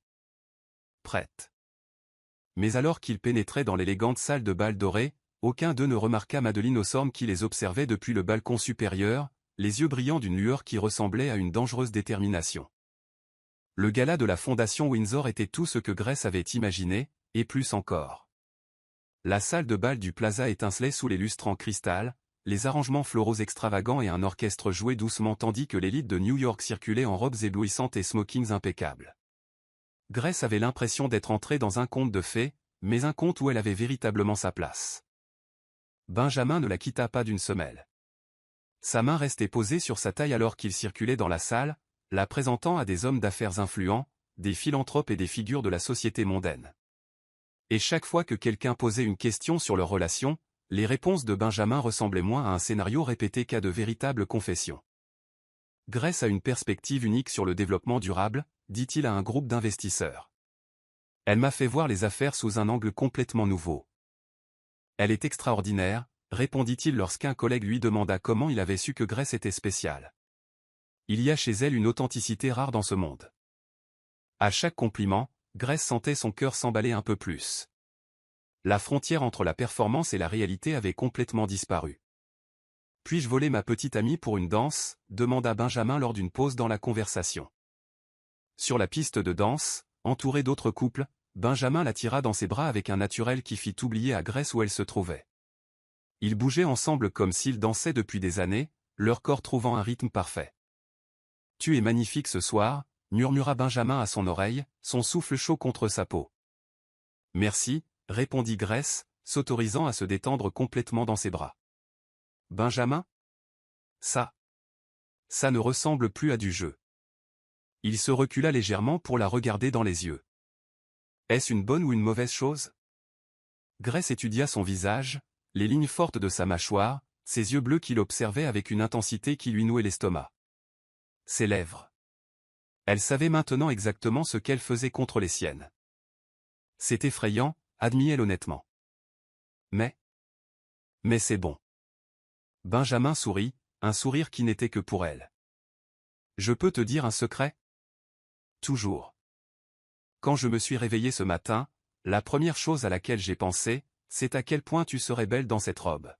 Prête. Mais alors qu'ils pénétraient dans l'élégante salle de bal dorée, aucun d'eux ne remarqua Madeleine Ossorne qui les observait depuis le balcon supérieur, les yeux brillants d'une lueur qui ressemblait à une dangereuse détermination. Le gala de la Fondation Windsor était tout ce que Grace avait imaginé, et plus encore. La salle de bal du Plaza étincelait sous les lustres en cristal, les arrangements floraux extravagants et un orchestre jouait doucement tandis que l'élite de New York circulait en robes éblouissantes et smokings impeccables. Grace avait l'impression d'être entrée dans un conte de fées, mais un conte où elle avait véritablement sa place. Benjamin ne la quitta pas d'une semelle. Sa main restait posée sur sa taille alors qu'il circulait dans la salle, la présentant à des hommes d'affaires influents, des philanthropes et des figures de la société mondaine. Et chaque fois que quelqu'un posait une question sur leur relation, les réponses de Benjamin ressemblaient moins à un scénario répété qu'à de véritables confessions. Grace a une perspective unique sur le développement durable, dit-il à un groupe d'investisseurs. Elle m'a fait voir les affaires sous un angle complètement nouveau. Elle est extraordinaire, répondit-il lorsqu'un collègue lui demanda comment il avait su que Grace était spéciale. Il y a chez elle une authenticité rare dans ce monde. À chaque compliment, Grace sentait son cœur s'emballer un peu plus. La frontière entre la performance et la réalité avait complètement disparu. « Puis-je voler ma petite amie pour une danse » demanda Benjamin lors d'une pause dans la conversation. Sur la piste de danse, entouré d'autres couples, Benjamin la tira dans ses bras avec un naturel qui fit oublier à Grace où elle se trouvait. Ils bougeaient ensemble comme s'ils dansaient depuis des années, leur corps trouvant un rythme parfait. « Tu es magnifique ce soir » murmura Benjamin à son oreille, son souffle chaud contre sa peau. « Merci » répondit Grace, s'autorisant à se détendre complètement dans ses bras. « Benjamin ? Ça ne ressemble plus à du jeu. » Il se recula légèrement pour la regarder dans les yeux. « Est-ce une bonne ou une mauvaise chose ?» Grace étudia son visage, les lignes fortes de sa mâchoire, ses yeux bleus qu'il observait avec une intensité qui lui nouait l'estomac. Ses lèvres. Elle savait maintenant exactement ce qu'elle faisait contre les siennes. C'est effrayant, admit-elle honnêtement. Mais c'est bon. Benjamin sourit, un sourire qui n'était que pour elle. Je peux te dire un secret ? Toujours. Quand je me suis réveillé ce matin, la première chose à laquelle j'ai pensé, c'est à quel point tu serais belle dans cette robe.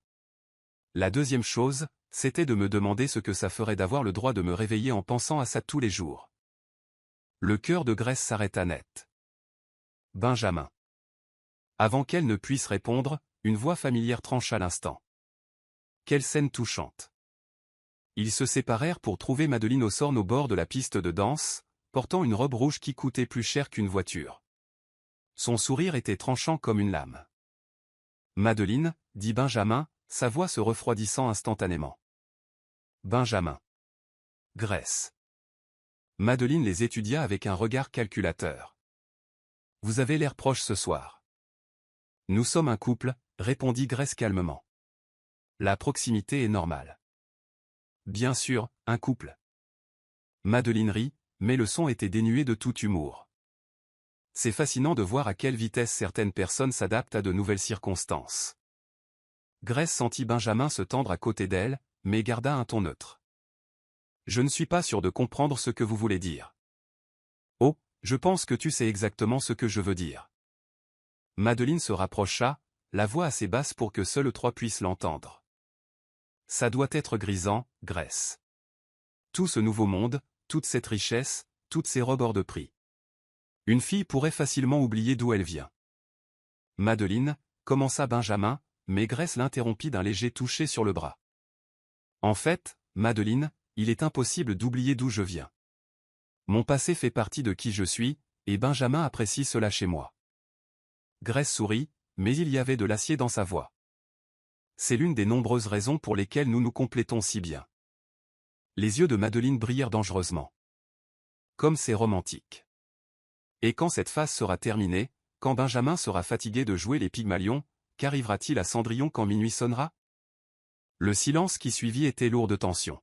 La deuxième chose, c'était de me demander ce que ça ferait d'avoir le droit de me réveiller en pensant à ça tous les jours. Le cœur de Grace s'arrêta net. Benjamin. Avant qu'elle ne puisse répondre, une voix familière trancha l'instant. Quelle scène touchante. Ils se séparèrent pour trouver Madeleine Osborne au bord de la piste de danse, portant une robe rouge qui coûtait plus cher qu'une voiture. Son sourire était tranchant comme une lame. Madeleine, dit Benjamin, sa voix se refroidissant instantanément. Benjamin. Grace. Madeleine les étudia avec un regard calculateur. Vous avez l'air proche ce soir. Nous sommes un couple, répondit Grace calmement. La proximité est normale. Bien sûr, un couple. Madeleine rit, mais le son était dénué de tout humour. C'est fascinant de voir à quelle vitesse certaines personnes s'adaptent à de nouvelles circonstances. Grace sentit Benjamin se tendre à côté d'elle, mais garda un ton neutre. Je ne suis pas sûr de comprendre ce que vous voulez dire. Oh, je pense que tu sais exactement ce que je veux dire. Madeleine se rapprocha, la voix assez basse pour que seuls trois puissent l'entendre. Ça doit être grisant, Grace. Tout ce nouveau monde, toute cette richesse, toutes ces robes hors de prix. Une fille pourrait facilement oublier d'où elle vient. Madeleine, commença Benjamin, mais Grace l'interrompit d'un léger toucher sur le bras. En fait, Madeleine, il est impossible d'oublier d'où je viens. Mon passé fait partie de qui je suis, et Benjamin apprécie cela chez moi. Grace sourit, mais il y avait de l'acier dans sa voix. C'est l'une des nombreuses raisons pour lesquelles nous nous complétons si bien. Les yeux de Madeleine brillèrent dangereusement. Comme c'est romantique. Et quand cette phase sera terminée, quand Benjamin sera fatigué de jouer les Pygmalions, qu'arrivera-t-il à Cendrillon quand minuit sonnera ? Le silence qui suivit était lourd de tension.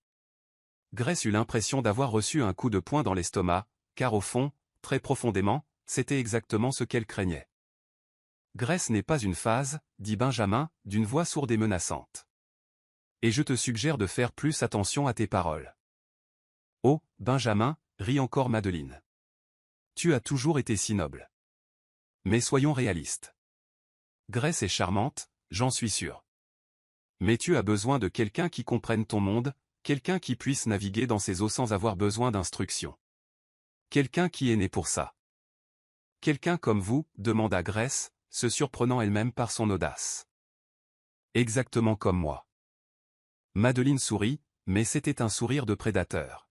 Grace eut l'impression d'avoir reçu un coup de poing dans l'estomac, car au fond, très profondément, c'était exactement ce qu'elle craignait. Grace n'est pas une phase, dit Benjamin, d'une voix sourde et menaçante. Et je te suggère de faire plus attention à tes paroles. Oh, Benjamin, rit encore Madeleine. Tu as toujours été si noble. Mais soyons réalistes. Grace est charmante, j'en suis sûr. Mais tu as besoin de quelqu'un qui comprenne ton monde, quelqu'un qui puisse naviguer dans ses eaux sans avoir besoin d'instructions. Quelqu'un qui est né pour ça. Quelqu'un comme vous, demanda Grace, se surprenant elle-même par son audace. Exactement comme moi. Madeleine sourit, mais c'était un sourire de prédateur.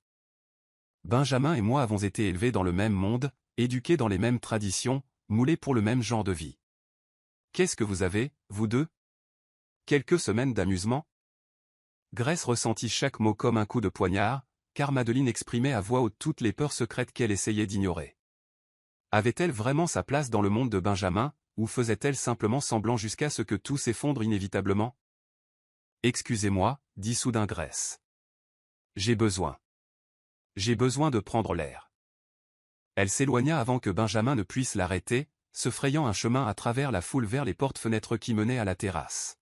Benjamin et moi avons été élevés dans le même monde, éduqués dans les mêmes traditions, moulés pour le même genre de vie. Qu'est-ce que vous avez, vous deux ? Quelques semaines d'amusement ? Grace ressentit chaque mot comme un coup de poignard, car Madeleine exprimait à voix haute toutes les peurs secrètes qu'elle essayait d'ignorer. Avait-elle vraiment sa place dans le monde de Benjamin, ou faisait-elle simplement semblant jusqu'à ce que tout s'effondre inévitablement? Excusez-moi, dit soudain Grace. J'ai besoin de prendre l'air. Elle s'éloigna avant que Benjamin ne puisse l'arrêter, se frayant un chemin à travers la foule vers les portes-fenêtres qui menaient à la terrasse.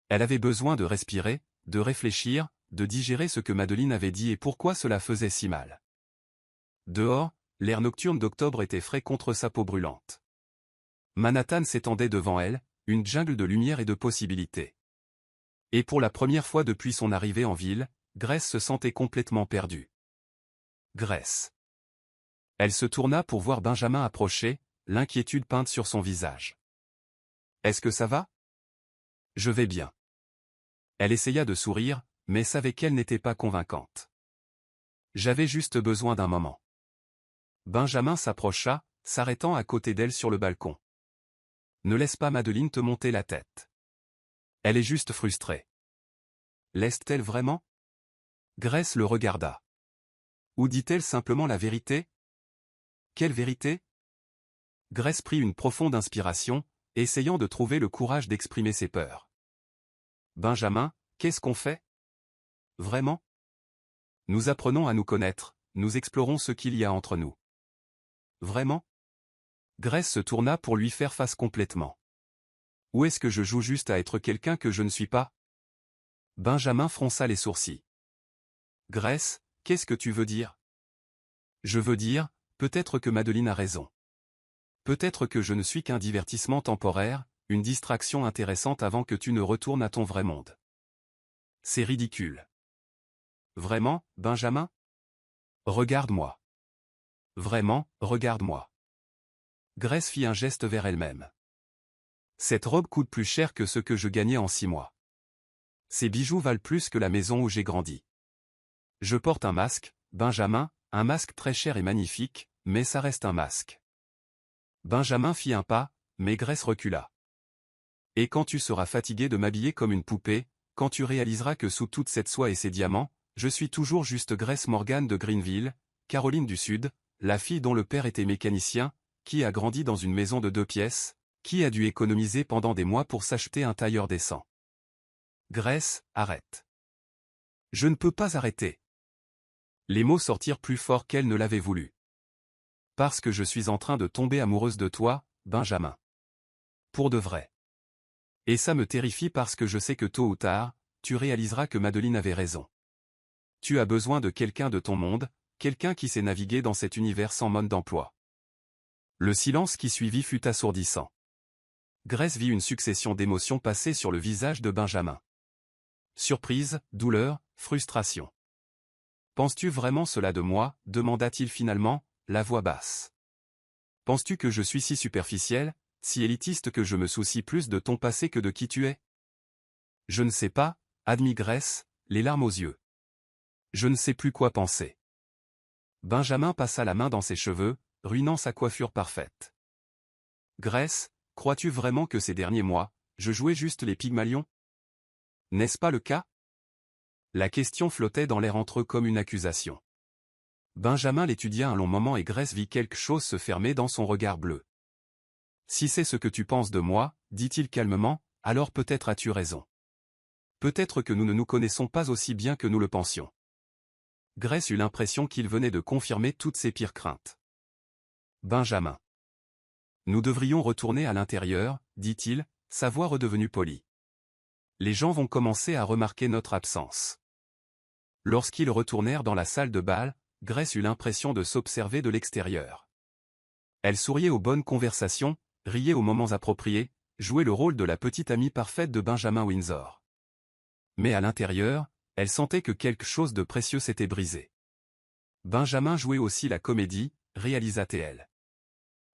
Elle avait besoin de respirer, de réfléchir, de digérer ce que Madeleine avait dit et pourquoi cela faisait si mal. Dehors, l'air nocturne d'octobre était frais contre sa peau brûlante. Manhattan s'étendait devant elle, une jungle de lumière et de possibilités. Et pour la première fois depuis son arrivée en ville, Grace se sentait complètement perdue. Grace. Elle se tourna pour voir Benjamin approcher, l'inquiétude peinte sur son visage. « Est-ce que ça va ? » ?»« Je vais bien. » Elle essaya de sourire, mais savait qu'elle n'était pas convaincante. « J'avais juste besoin d'un moment. » Benjamin s'approcha, s'arrêtant à côté d'elle sur le balcon. « Ne laisse pas Madeleine te monter la tête. Elle est juste frustrée. » « Laisse-t-elle vraiment ?» Grace le regarda. « Ou dit-elle simplement la vérité ? » « Quelle vérité ?» Grace prit une profonde inspiration, essayant de trouver le courage d'exprimer ses peurs. « Benjamin, qu'est-ce qu'on fait ? Vraiment ? Nous apprenons à nous connaître, nous explorons ce qu'il y a entre nous. Vraiment ? » Grace se tourna pour lui faire face complètement. « Ou est-ce que je joue juste à être quelqu'un que je ne suis pas ? » Benjamin fronça les sourcils. « Grace, qu'est-ce que tu veux dire ? » Je veux dire, peut-être que Madeleine a raison. Peut-être que je ne suis qu'un divertissement temporaire, une distraction intéressante avant que tu ne retournes à ton vrai monde. C'est ridicule. Vraiment, Benjamin ? Regarde-moi. Vraiment, regarde-moi. Grace fit un geste vers elle-même. Cette robe coûte plus cher que ce que je gagnais en 6 mois. Ces bijoux valent plus que la maison où j'ai grandi. Je porte un masque, Benjamin, un masque très cher et magnifique, mais ça reste un masque. Benjamin fit un pas, mais Grace recula. Et quand tu seras fatigué de m'habiller comme une poupée, quand tu réaliseras que sous toute cette soie et ces diamants, je suis toujours juste Grace Morgan de Greenville, Caroline du Sud, la fille dont le père était mécanicien, qui a grandi dans une maison de 2 pièces, qui a dû économiser pendant des mois pour s'acheter un tailleur décent. Grace, arrête. Je ne peux pas arrêter. Les mots sortirent plus fort qu'elle ne l'avait voulu. Parce que je suis en train de tomber amoureuse de toi, Benjamin. Pour de vrai. Et ça me terrifie parce que je sais que tôt ou tard, tu réaliseras que Madeleine avait raison. Tu as besoin de quelqu'un de ton monde, quelqu'un qui sait naviguer dans cet univers sans mode d'emploi. Le silence qui suivit fut assourdissant. Grace vit une succession d'émotions passer sur le visage de Benjamin. Surprise, douleur, frustration. « Penses-tu vraiment cela de moi ?» demanda-t-il finalement, la voix basse. « Penses-tu que je suis si superficiel, si élitiste que je me soucie plus de ton passé que de qui tu es ? » « Je ne sais pas, » admit Grace, les larmes aux yeux. « Je ne sais plus quoi penser. » Benjamin passa la main dans ses cheveux, ruinant sa coiffure parfaite. « Grace, crois-tu vraiment que ces derniers mois, je jouais juste les Pygmalions ? N'est-ce pas le cas ? » La question flottait dans l'air entre eux comme une accusation. Benjamin l'étudia un long moment et Grace vit quelque chose se fermer dans son regard bleu. « Si c'est ce que tu penses de moi, dit-il calmement, alors peut-être as-tu raison. Peut-être que nous ne nous connaissons pas aussi bien que nous le pensions. » Grace eut l'impression qu'il venait de confirmer toutes ses pires craintes. « Benjamin. Nous devrions retourner à l'intérieur, dit-il, sa voix redevenue polie. Les gens vont commencer à remarquer notre absence. » Lorsqu'ils retournèrent dans la salle de bal, Grace eut l'impression de s'observer de l'extérieur. Elle souriait aux bonnes conversations, riait aux moments appropriés, jouait le rôle de la petite amie parfaite de Benjamin Windsor. Mais à l'intérieur, elle sentait que quelque chose de précieux s'était brisé. Benjamin jouait aussi la comédie, réalisait-elle.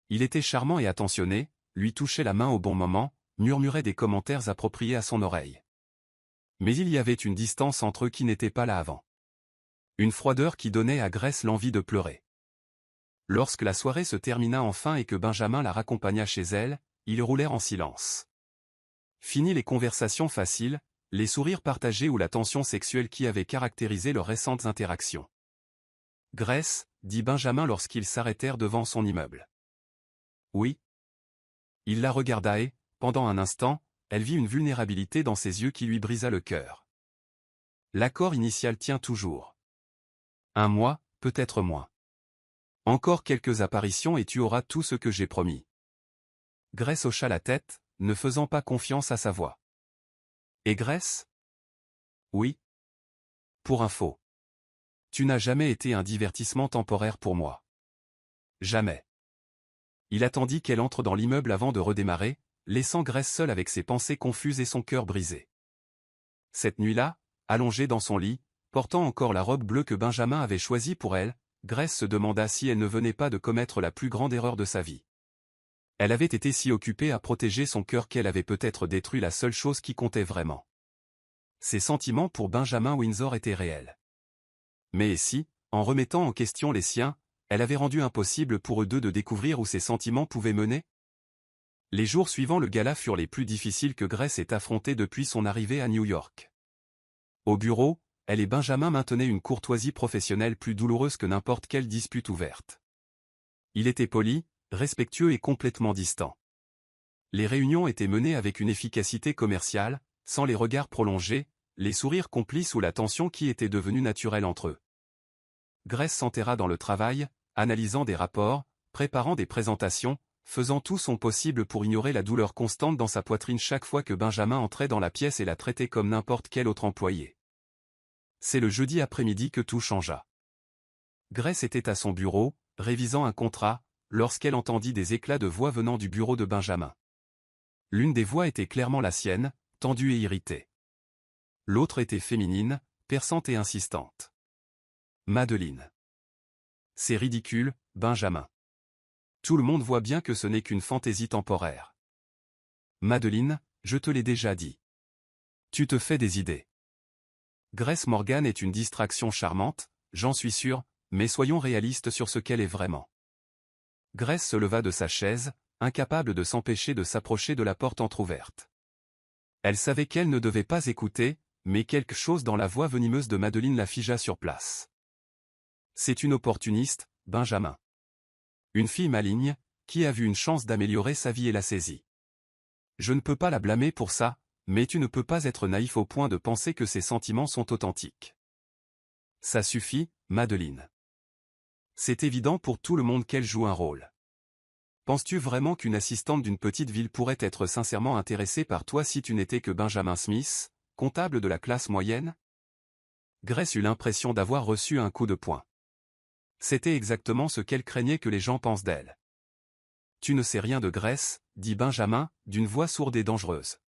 Il était charmant et attentionné, lui touchait la main au bon moment, murmurait des commentaires appropriés à son oreille. Mais il y avait une distance entre eux qui n'était pas là avant. Une froideur qui donnait à Grace l'envie de pleurer. Lorsque la soirée se termina enfin et que Benjamin la raccompagna chez elle, ils roulèrent en silence. Fini les conversations faciles, les sourires partagés ou la tension sexuelle qui avait caractérisé leurs récentes interactions. « Grace, dit Benjamin lorsqu'ils s'arrêtèrent devant son immeuble. Oui. Il la regarda et, pendant un instant, elle vit une vulnérabilité dans ses yeux qui lui brisa le cœur. L'accord initial tient toujours. 1 mois, peut-être moins. Encore quelques apparitions et tu auras tout ce que j'ai promis. Grace hocha la tête, ne faisant pas confiance à sa voix. Et Grace? Oui. Pour info. Tu n'as jamais été un divertissement temporaire pour moi. Jamais. Il attendit qu'elle entre dans l'immeuble avant de redémarrer, laissant Grace seule avec ses pensées confuses et son cœur brisé. Cette nuit-là, allongée dans son lit, portant encore la robe bleue que Benjamin avait choisie pour elle, Grace se demanda si elle ne venait pas de commettre la plus grande erreur de sa vie. Elle avait été si occupée à protéger son cœur qu'elle avait peut-être détruit la seule chose qui comptait vraiment. Ses sentiments pour Benjamin Windsor étaient réels. Mais si, en remettant en question les siens, elle avait rendu impossible pour eux deux de découvrir où ces sentiments pouvaient mener? Les jours suivant le gala furent les plus difficiles que Grace ait affrontés depuis son arrivée à New York. Au bureau, elle et Benjamin maintenaient une courtoisie professionnelle plus douloureuse que n'importe quelle dispute ouverte. Il était poli, respectueux et complètement distant. Les réunions étaient menées avec une efficacité commerciale, sans les regards prolongés, les sourires complices ou la tension qui était devenue naturelle entre eux. Grace s'enterra dans le travail, analysant des rapports, préparant des présentations, faisant tout son possible pour ignorer la douleur constante dans sa poitrine chaque fois que Benjamin entrait dans la pièce et la traitait comme n'importe quel autre employé. C'est le jeudi après-midi que tout changea. Grace était à son bureau, révisant un contrat, lorsqu'elle entendit des éclats de voix venant du bureau de Benjamin. L'une des voix était clairement la sienne, tendue et irritée. L'autre était féminine, perçante et insistante. Madeleine. C'est ridicule, Benjamin. Tout le monde voit bien que ce n'est qu'une fantaisie temporaire. Madeleine, je te l'ai déjà dit. Tu te fais des idées. Grace Morgan est une distraction charmante, j'en suis sûr, mais soyons réalistes sur ce qu'elle est vraiment. Grace se leva de sa chaise, incapable de s'empêcher de s'approcher de la porte entr'ouverte. Elle savait qu'elle ne devait pas écouter, mais quelque chose dans la voix venimeuse de Madeleine la figea sur place. C'est une opportuniste, Benjamin. Une fille maligne, qui a vu une chance d'améliorer sa vie et l'a saisie. Je ne peux pas la blâmer pour ça, mais tu ne peux pas être naïf au point de penser que ses sentiments sont authentiques. Ça suffit, Madeleine. C'est évident pour tout le monde qu'elle joue un rôle. Penses-tu vraiment qu'une assistante d'une petite ville pourrait être sincèrement intéressée par toi si tu n'étais que Benjamin Smith, comptable de la classe moyenne? Grace eut l'impression d'avoir reçu un coup de poing. C'était exactement ce qu'elle craignait que les gens pensent d'elle. Tu ne sais rien de Grace, dit Benjamin, d'une voix sourde et dangereuse.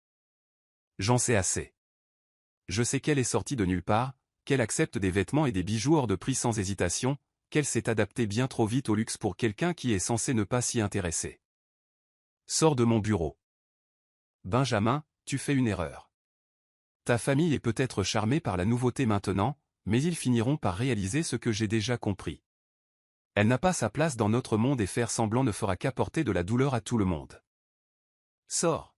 J'en sais assez. Je sais qu'elle est sortie de nulle part, qu'elle accepte des vêtements et des bijoux hors de prix sans hésitation, qu'elle s'est adaptée bien trop vite au luxe pour quelqu'un qui est censé ne pas s'y intéresser. Sors de mon bureau. Benjamin, tu fais une erreur. Ta famille est peut-être charmée par la nouveauté maintenant, mais ils finiront par réaliser ce que j'ai déjà compris. Elle n'a pas sa place dans notre monde et faire semblant ne fera qu'apporter de la douleur à tout le monde. Sors.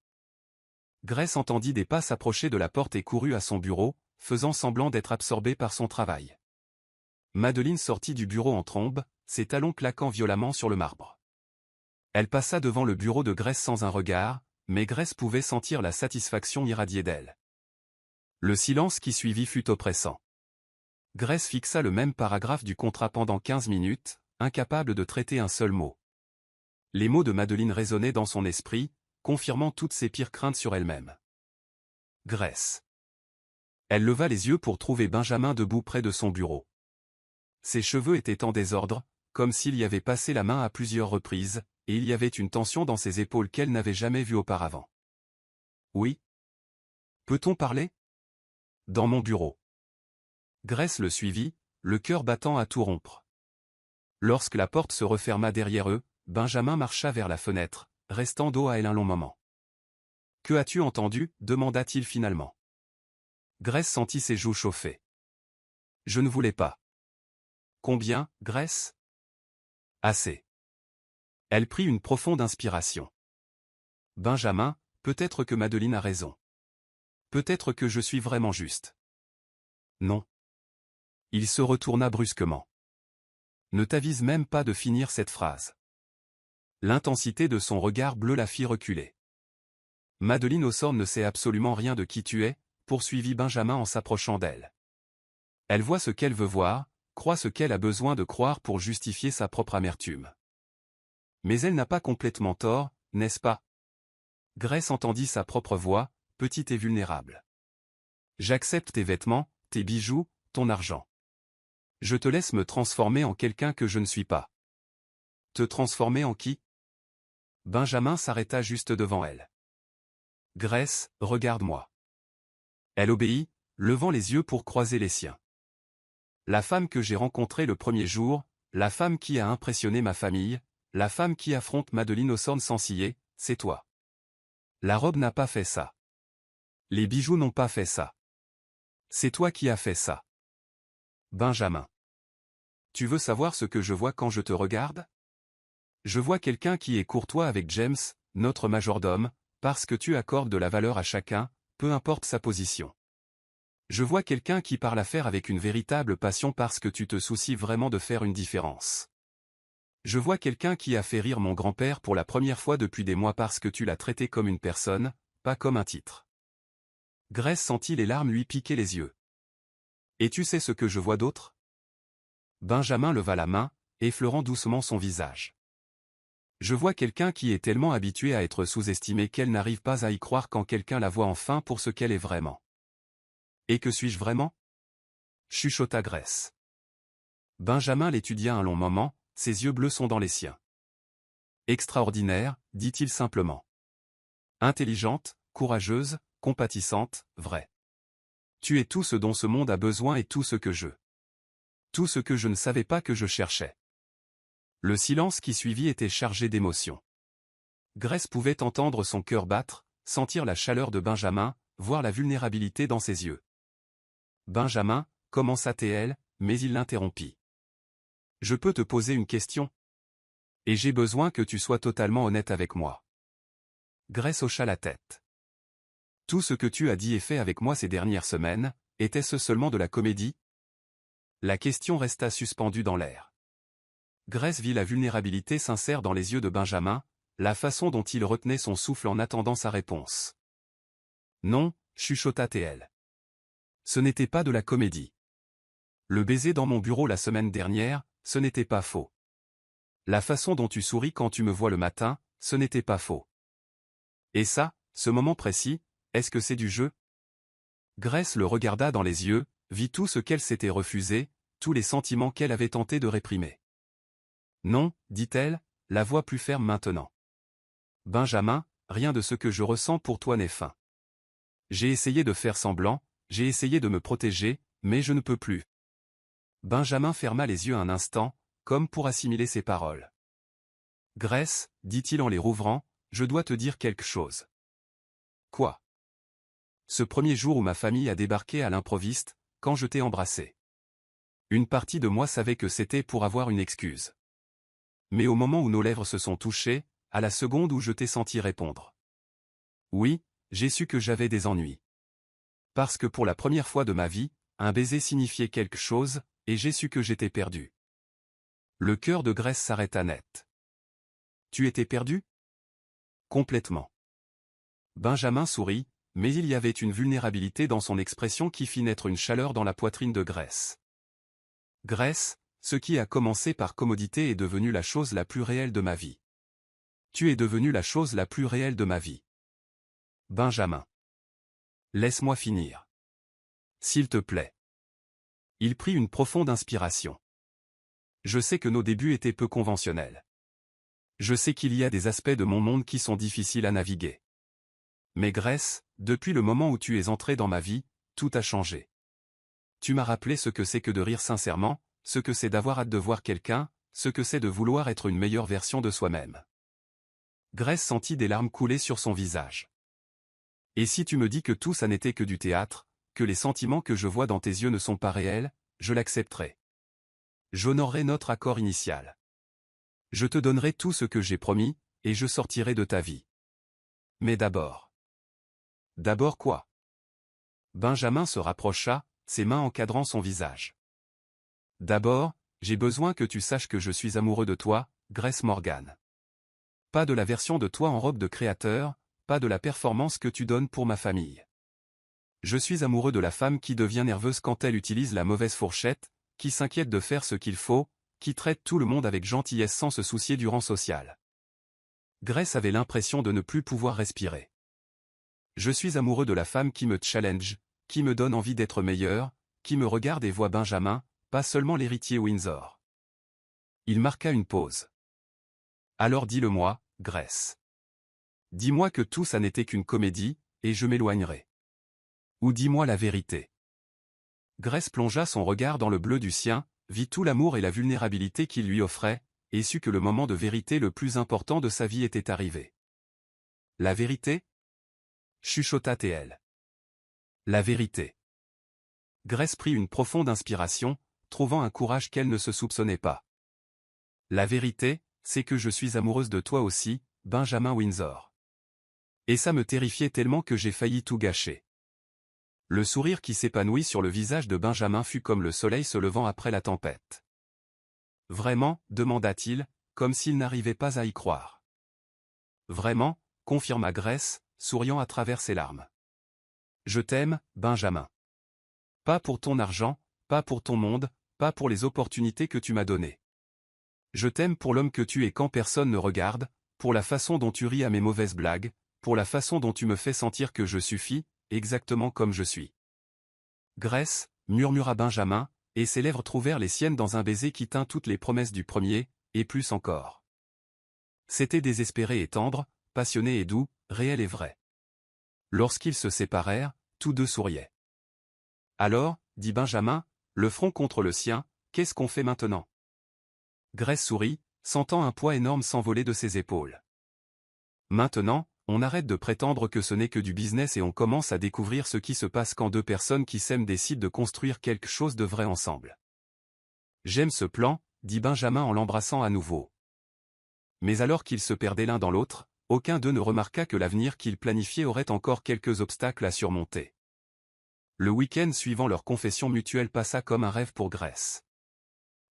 Grace entendit des pas s'approcher de la porte et courut à son bureau, faisant semblant d'être absorbée par son travail. Madeleine sortit du bureau en trombe, ses talons claquant violemment sur le marbre. Elle passa devant le bureau de Grace sans un regard, mais Grace pouvait sentir la satisfaction irradier d'elle. Le silence qui suivit fut oppressant. Grace fixa le même paragraphe du contrat pendant 15 minutes, incapable de traiter un seul mot. Les mots de Madeleine résonnaient dans son esprit, confirmant toutes ses pires craintes sur elle-même. Grace. Elle leva les yeux pour trouver Benjamin debout près de son bureau. Ses cheveux étaient en désordre, comme s'il y avait passé la main à plusieurs reprises, et il y avait une tension dans ses épaules qu'elle n'avait jamais vue auparavant. Oui. Peut-on parler? Dans mon bureau. Grace le suivit, le cœur battant à tout rompre. Lorsque la porte se referma derrière eux, Benjamin marcha vers la fenêtre, restant dos à elle un long moment. « Que as-tu entendu » demanda-t-il finalement. Grace sentit ses joues chauffer. « Je ne voulais pas. » « Combien, Grace ? » « Assez. » Elle prit une profonde inspiration. « Benjamin, peut-être que Madeleine a raison. Peut-être que je suis vraiment juste. » « Non. » Il se retourna brusquement. « Ne t'avise même pas de finir cette phrase. » L'intensité de son regard bleu la fit reculer. Madeleine Hawthorne ne sait absolument rien de qui tu es, poursuivit Benjamin en s'approchant d'elle. Elle voit ce qu'elle veut voir, croit ce qu'elle a besoin de croire pour justifier sa propre amertume. Mais elle n'a pas complètement tort, n'est-ce pas? Grace entendit sa propre voix, petite et vulnérable. J'accepte tes vêtements, tes bijoux, ton argent. Je te laisse me transformer en quelqu'un que je ne suis pas. Te transformer en qui? Benjamin s'arrêta juste devant elle. Grace, regarde-moi. Elle obéit, levant les yeux pour croiser les siens. La femme que j'ai rencontrée le premier jour, la femme qui a impressionné ma famille, la femme qui affronte Madeleine Hawthorne sans ciller, c'est toi. La robe n'a pas fait ça. Les bijoux n'ont pas fait ça. C'est toi qui as fait ça. Benjamin. Tu veux savoir ce que je vois quand je te regarde? Je vois quelqu'un qui est courtois avec James, notre majordome, parce que tu accordes de la valeur à chacun, peu importe sa position. Je vois quelqu'un qui parle affaire avec une véritable passion parce que tu te soucies vraiment de faire une différence. Je vois quelqu'un qui a fait rire mon grand-père pour la première fois depuis des mois parce que tu l'as traité comme une personne, pas comme un titre. Grace sentit les larmes lui piquer les yeux. Et tu sais ce que je vois d'autre? Benjamin leva la main, effleurant doucement son visage. Je vois quelqu'un qui est tellement habitué à être sous-estimé qu'elle n'arrive pas à y croire quand quelqu'un la voit enfin pour ce qu'elle est vraiment. Et que suis-je vraiment? Chuchota Grace. Benjamin l'étudia un long moment, ses yeux bleus sont dans les siens. Extraordinaire, dit-il simplement. Intelligente, courageuse, compatissante, vraie. Tu es tout ce dont ce monde a besoin et tout ce que je. Tout ce que je ne savais pas que je cherchais. Le silence qui suivit était chargé d'émotion. Grace pouvait entendre son cœur battre, sentir la chaleur de Benjamin, voir la vulnérabilité dans ses yeux. Benjamin, commença-t-elle, mais il l'interrompit. Je peux te poser une question? Et j'ai besoin que tu sois totalement honnête avec moi. Grace hocha la tête. Tout ce que tu as dit et fait avec moi ces dernières semaines, était-ce seulement de la comédie? La question resta suspendue dans l'air. Grace vit la vulnérabilité sincère dans les yeux de Benjamin, la façon dont il retenait son souffle en attendant sa réponse. Non, chuchota-t-elle. Ce n'était pas de la comédie. Le baiser dans mon bureau la semaine dernière, ce n'était pas faux. La façon dont tu souris quand tu me vois le matin, ce n'était pas faux. Et ça, ce moment précis, est-ce que c'est du jeu? Grace le regarda dans les yeux, vit tout ce qu'elle s'était refusé, tous les sentiments qu'elle avait tenté de réprimer. Non, dit-elle, la voix plus ferme maintenant. Benjamin, rien de ce que je ressens pour toi n'est fin. J'ai essayé de faire semblant, j'ai essayé de me protéger, mais je ne peux plus. Benjamin ferma les yeux un instant, comme pour assimiler ses paroles. Grace, dit-il en les rouvrant, je dois te dire quelque chose. Quoi? Ce premier jour où ma famille a débarqué à l'improviste, quand je t'ai embrassé. Une partie de moi savait que c'était pour avoir une excuse. Mais au moment où nos lèvres se sont touchées, à la seconde où je t'ai senti répondre. Oui, j'ai su que j'avais des ennuis. Parce que pour la première fois de ma vie, un baiser signifiait quelque chose, et j'ai su que j'étais perdu. Le cœur de Grace s'arrêta net. Tu étais perdu? Complètement. Benjamin sourit, mais il y avait une vulnérabilité dans son expression qui fit naître une chaleur dans la poitrine de Grace. Grace, ce qui a commencé par commodité est devenu la chose la plus réelle de ma vie. Tu es devenu la chose la plus réelle de ma vie. Benjamin. Laisse-moi finir. S'il te plaît. Il prit une profonde inspiration. Je sais que nos débuts étaient peu conventionnels. Je sais qu'il y a des aspects de mon monde qui sont difficiles à naviguer. Mais Grace, depuis le moment où tu es entrée dans ma vie, tout a changé. Tu m'as rappelé ce que c'est que de rire sincèrement, ce que c'est d'avoir hâte de voir quelqu'un, ce que c'est de vouloir être une meilleure version de soi-même. Grace sentit des larmes couler sur son visage. Et si tu me dis que tout ça n'était que du théâtre, que les sentiments que je vois dans tes yeux ne sont pas réels, je l'accepterai. J'honorerai notre accord initial. Je te donnerai tout ce que j'ai promis, et je sortirai de ta vie. Mais d'abord. D'abord quoi? Benjamin se rapprocha, ses mains encadrant son visage. D'abord, j'ai besoin que tu saches que je suis amoureux de toi, Grace Morgan. Pas de la version de toi en robe de créateur, pas de la performance que tu donnes pour ma famille. Je suis amoureux de la femme qui devient nerveuse quand elle utilise la mauvaise fourchette, qui s'inquiète de faire ce qu'il faut, qui traite tout le monde avec gentillesse sans se soucier du rang social. Grace avait l'impression de ne plus pouvoir respirer. Je suis amoureux de la femme qui me challenge, qui me donne envie d'être meilleur, qui me regarde et voit Benjamin, pas seulement l'héritier Windsor. Il marqua une pause. Alors dis-le-moi, Grace. Dis-moi que tout ça n'était qu'une comédie, et je m'éloignerai. Ou dis-moi la vérité. Grace plongea son regard dans le bleu du sien, vit tout l'amour et la vulnérabilité qu'il lui offrait, et sut que le moment de vérité le plus important de sa vie était arrivé. La vérité? Chuchota TL. La vérité. Grace prit une profonde inspiration, trouvant un courage qu'elle ne se soupçonnait pas. La vérité, c'est que je suis amoureuse de toi aussi, Benjamin Windsor. Et ça me terrifiait tellement que j'ai failli tout gâcher. Le sourire qui s'épanouit sur le visage de Benjamin fut comme le soleil se levant après la tempête. Vraiment, demanda-t-il, comme s'il n'arrivait pas à y croire. Vraiment, confirma Grace, souriant à travers ses larmes. Je t'aime, Benjamin. Pas pour ton argent, pas pour ton monde, pas pour les opportunités que tu m'as données. Je t'aime pour l'homme que tu es quand personne ne regarde, pour la façon dont tu ris à mes mauvaises blagues, pour la façon dont tu me fais sentir que je suffis, exactement comme je suis. Grace, murmura Benjamin, et ses lèvres trouvèrent les siennes dans un baiser qui tint toutes les promesses du premier, et plus encore. C'était désespéré et tendre, passionné et doux, réel et vrai. Lorsqu'ils se séparèrent, tous deux souriaient. Alors, dit Benjamin, le front contre le sien, qu'est-ce qu'on fait maintenant? Grace sourit, sentant un poids énorme s'envoler de ses épaules. Maintenant, on arrête de prétendre que ce n'est que du business et on commence à découvrir ce qui se passe quand deux personnes qui s'aiment décident de construire quelque chose de vrai ensemble. J'aime ce plan, dit Benjamin en l'embrassant à nouveau. Mais alors qu'ils se perdaient l'un dans l'autre, aucun d'eux ne remarqua que l'avenir qu'ils planifiaient aurait encore quelques obstacles à surmonter. Le week-end suivant leur confession mutuelle passa comme un rêve pour Grace.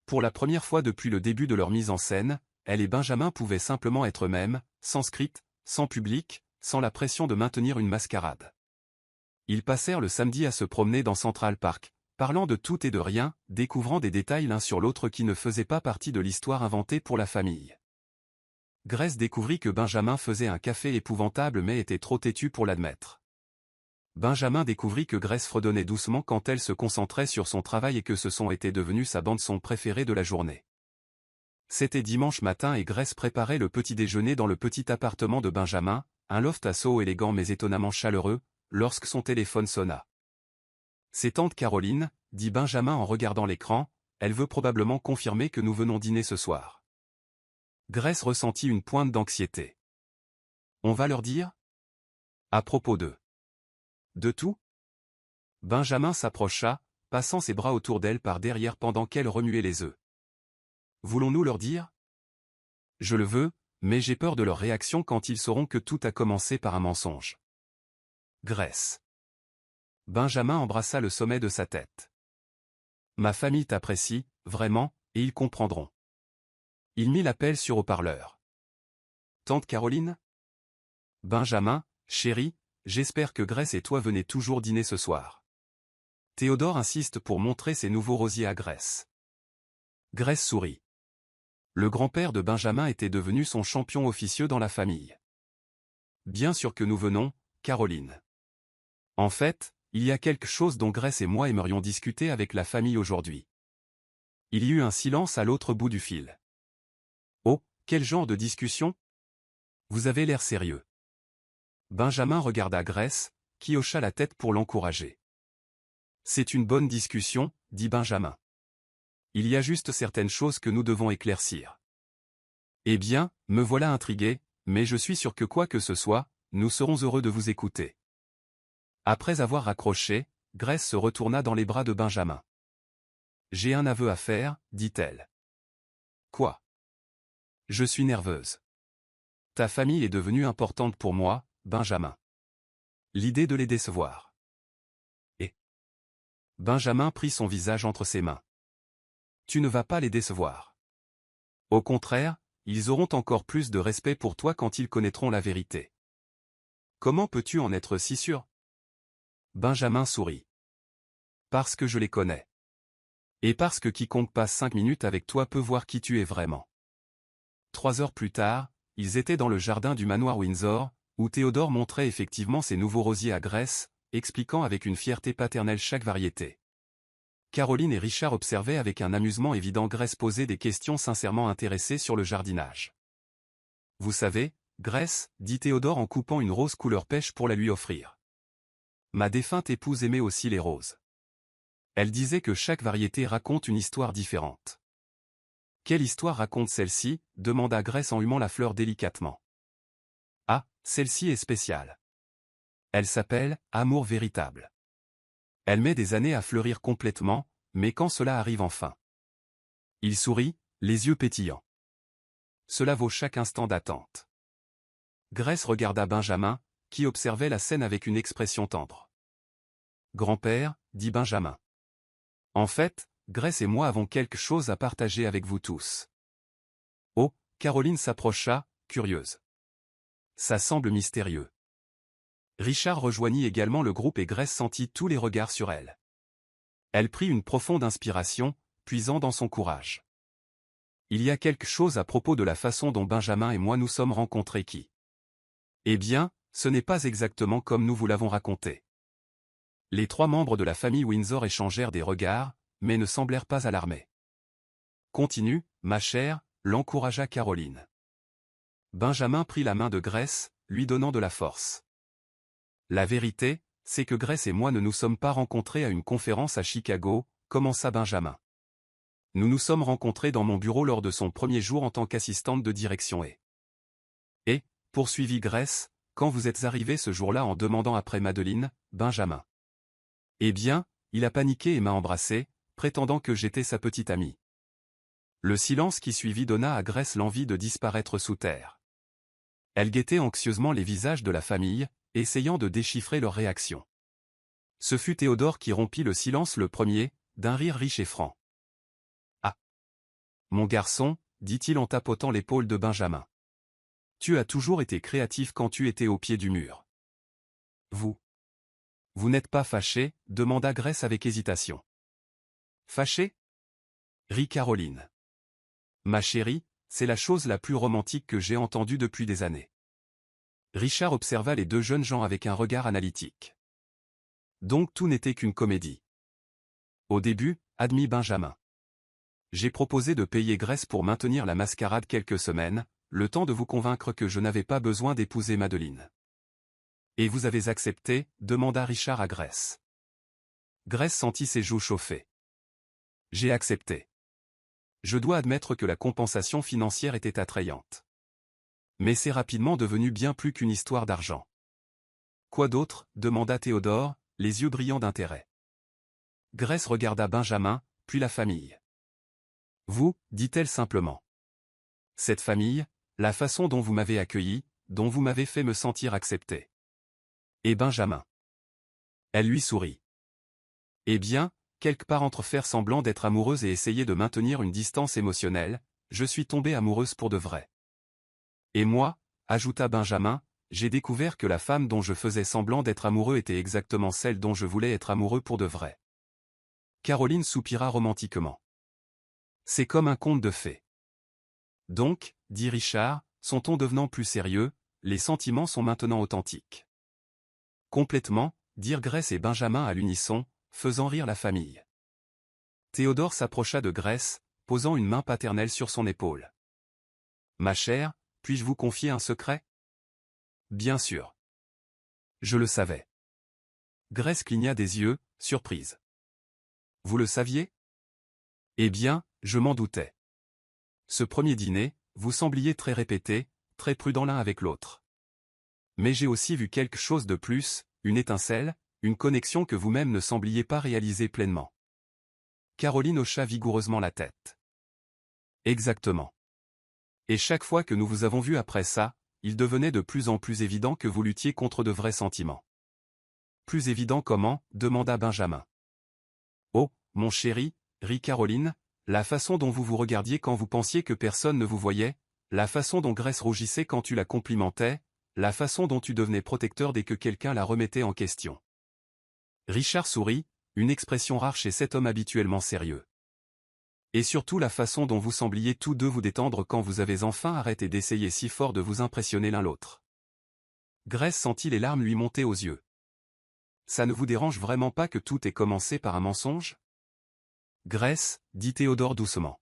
Pour la première fois depuis le début de leur mise en scène, elle et Benjamin pouvaient simplement être eux-mêmes, sans script, sans public, sans la pression de maintenir une mascarade. Ils passèrent le samedi à se promener dans Central Park, parlant de tout et de rien, découvrant des détails l'un sur l'autre qui ne faisaient pas partie de l'histoire inventée pour la famille. Grace découvrit que Benjamin faisait un café épouvantable mais était trop têtu pour l'admettre. Benjamin découvrit que Grace fredonnait doucement quand elle se concentrait sur son travail et que ce son était devenu sa bande-son préférée de la journée. C'était dimanche matin et Grace préparait le petit déjeuner dans le petit appartement de Benjamin, un loft à Soho élégant mais étonnamment chaleureux, lorsque son téléphone sonna. C'est tante Caroline, dit Benjamin en regardant l'écran, elle veut probablement confirmer que nous venons dîner ce soir. Grace ressentit une pointe d'anxiété. On va leur dire? À propos d'eux. De tout? Benjamin s'approcha, passant ses bras autour d'elle par derrière pendant qu'elle remuait les œufs. Voulons-nous leur dire? Je le veux, mais j'ai peur de leur réaction quand ils sauront que tout a commencé par un mensonge. Grace. Benjamin embrassa le sommet de sa tête. Ma famille t'apprécie, vraiment, et ils comprendront. Il mit l'appel sur haut-parleur. Tante Caroline? Benjamin, chérie, j'espère que Grace et toi venez toujours dîner ce soir. Théodore insiste pour montrer ses nouveaux rosiers à Grace. Grace sourit. Le grand-père de Benjamin était devenu son champion officieux dans la famille. Bien sûr que nous venons, Caroline. En fait, il y a quelque chose dont Grace et moi aimerions discuter avec la famille aujourd'hui. Il y eut un silence à l'autre bout du fil. Oh, quel genre de discussion? Vous avez l'air sérieux. Benjamin regarda Grace, qui hocha la tête pour l'encourager. C'est une bonne discussion, dit Benjamin. Il y a juste certaines choses que nous devons éclaircir. Eh bien, me voilà intrigué, mais je suis sûr que quoi que ce soit, nous serons heureux de vous écouter. Après avoir raccroché, Grace se retourna dans les bras de Benjamin. J'ai un aveu à faire, dit-elle. Quoi? Je suis nerveuse. Ta famille est devenue importante pour moi, Benjamin. L'idée de les décevoir. Et Benjamin prit son visage entre ses mains. Tu ne vas pas les décevoir. Au contraire, ils auront encore plus de respect pour toi quand ils connaîtront la vérité. Comment peux-tu en être si sûr? Benjamin sourit. Parce que je les connais. Et parce que quiconque passe 5 minutes avec toi peut voir qui tu es vraiment. 3 heures plus tard, ils étaient dans le jardin du manoir Windsor, où Théodore montrait effectivement ses nouveaux rosiers à Grace, expliquant avec une fierté paternelle chaque variété. Caroline et Richard observaient avec un amusement évident Grace poser des questions sincèrement intéressées sur le jardinage. Vous savez, Grace, dit Théodore en coupant une rose couleur pêche pour la lui offrir. Ma défunte épouse aimait aussi les roses. Elle disait que chaque variété raconte une histoire différente. Quelle histoire raconte celle-ci? Demanda Grace en humant la fleur délicatement. Ah, celle-ci est spéciale. Elle s'appelle « Amour véritable ». Elle met des années à fleurir complètement, mais quand cela arrive enfin. Il sourit, les yeux pétillants. Cela vaut chaque instant d'attente. Grace regarda Benjamin, qui observait la scène avec une expression tendre. Grand-père, dit Benjamin. En fait, Grace et moi avons quelque chose à partager avec vous tous. Oh, Caroline s'approcha, curieuse. Ça semble mystérieux. Richard rejoignit également le groupe et Grace sentit tous les regards sur elle. Elle prit une profonde inspiration, puisant dans son courage. Il y a quelque chose à propos de la façon dont Benjamin et moi nous sommes rencontrés qui. Eh bien, ce n'est pas exactement comme nous vous l'avons raconté. Les 3 membres de la famille Windsor échangèrent des regards, mais ne semblèrent pas alarmés. Continue, ma chère, l'encouragea Caroline. Benjamin prit la main de Grace, lui donnant de la force. La vérité, c'est que Grace et moi ne nous sommes pas rencontrés à une conférence à Chicago, commença Benjamin. Nous nous sommes rencontrés dans mon bureau lors de son premier jour en tant qu'assistante de direction et, poursuivit Grace, quand vous êtes arrivé ce jour-là en demandant après Madeleine, Benjamin. Eh bien, il a paniqué et m'a embrassé, prétendant que j'étais sa petite amie. Le silence qui suivit donna à Grace l'envie de disparaître sous terre. Elle guettait anxieusement les visages de la famille, essayant de déchiffrer leurs réactions. Ce fut Théodore qui rompit le silence le premier, d'un rire riche et franc. « Ah! Mon garçon, dit-il en tapotant l'épaule de Benjamin. Tu as toujours été créatif quand tu étais au pied du mur. Vous n'êtes pas fâché? Demanda Grace avec hésitation. Fâché? Rit Caroline. Ma chérie, c'est la chose la plus romantique que j'ai entendue depuis des années. Richard observa les 2 jeunes gens avec un regard analytique. Donc tout n'était qu'une comédie. Au début, admit Benjamin. J'ai proposé de payer Grace pour maintenir la mascarade quelques semaines, le temps de vous convaincre que je n'avais pas besoin d'épouser Madeleine. Et vous avez accepté? Demanda Richard à Grace. Grace sentit ses joues chauffer. J'ai accepté. Je dois admettre que la compensation financière était attrayante. Mais c'est rapidement devenu bien plus qu'une histoire d'argent. Quoi d'autre? Demanda Théodore, les yeux brillants d'intérêt. Grace regarda Benjamin, puis la famille. Vous, dit-elle simplement. Cette famille, la façon dont vous m'avez accueilli, dont vous m'avez fait me sentir accepté. Et Benjamin. Elle lui sourit. Eh bien, quelque part entre faire semblant d'être amoureuse et essayer de maintenir une distance émotionnelle, je suis tombée amoureuse pour de vrai. Et moi, ajouta Benjamin, j'ai découvert que la femme dont je faisais semblant d'être amoureux était exactement celle dont je voulais être amoureux pour de vrai. Caroline soupira romantiquement. C'est comme un conte de fées. Donc, dit Richard, son ton devenant plus sérieux, les sentiments sont maintenant authentiques. Complètement, dirent Grace et Benjamin à l'unisson, faisant rire la famille. Théodore s'approcha de Grace, posant une main paternelle sur son épaule. Ma chère, puis-je vous confier un secret? Bien sûr. Je le savais. Grace cligna des yeux, surprise. Vous le saviez? Eh bien, je m'en doutais. Ce premier dîner, vous sembliez très répétés, très prudents l'un avec l'autre. Mais j'ai aussi vu quelque chose de plus, une étincelle, une connexion que vous-même ne sembliez pas réaliser pleinement. Caroline hocha vigoureusement la tête. Exactement. Et chaque fois que nous vous avons vu après ça, il devenait de plus en plus évident que vous luttiez contre de vrais sentiments. Plus évident comment? Demanda Benjamin. Oh, mon chéri, rit Caroline, la façon dont vous vous regardiez quand vous pensiez que personne ne vous voyait, La façon dont Grace rougissait quand tu la complimentais, la façon dont tu devenais protecteur dès que quelqu'un la remettait en question. Richard sourit, une expression rare chez cet homme habituellement sérieux. Et surtout la façon dont vous sembliez tous deux vous détendre quand vous avez enfin arrêté d'essayer si fort de vous impressionner l'un l'autre. Grace sentit les larmes lui monter aux yeux. Ça ne vous dérange vraiment pas que tout ait commencé par un mensonge? Grace, dit Théodore doucement.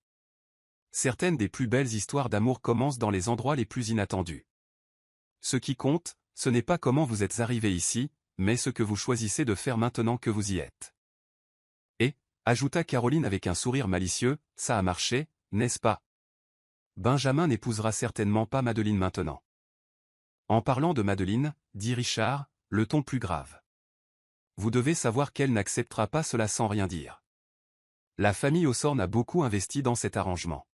Certaines des plus belles histoires d'amour commencent dans les endroits les plus inattendus. Ce qui compte, ce n'est pas comment vous êtes arrivé ici, mais ce que vous choisissez de faire maintenant que vous y êtes. Et, ajouta Caroline avec un sourire malicieux, ça a marché, n'est-ce pas? Benjamin n'épousera certainement pas Madeleine maintenant. En parlant de Madeleine, dit Richard, le ton plus grave. Vous devez savoir qu'elle n'acceptera pas cela sans rien dire. La famille Ossorne a beaucoup investi dans cet arrangement.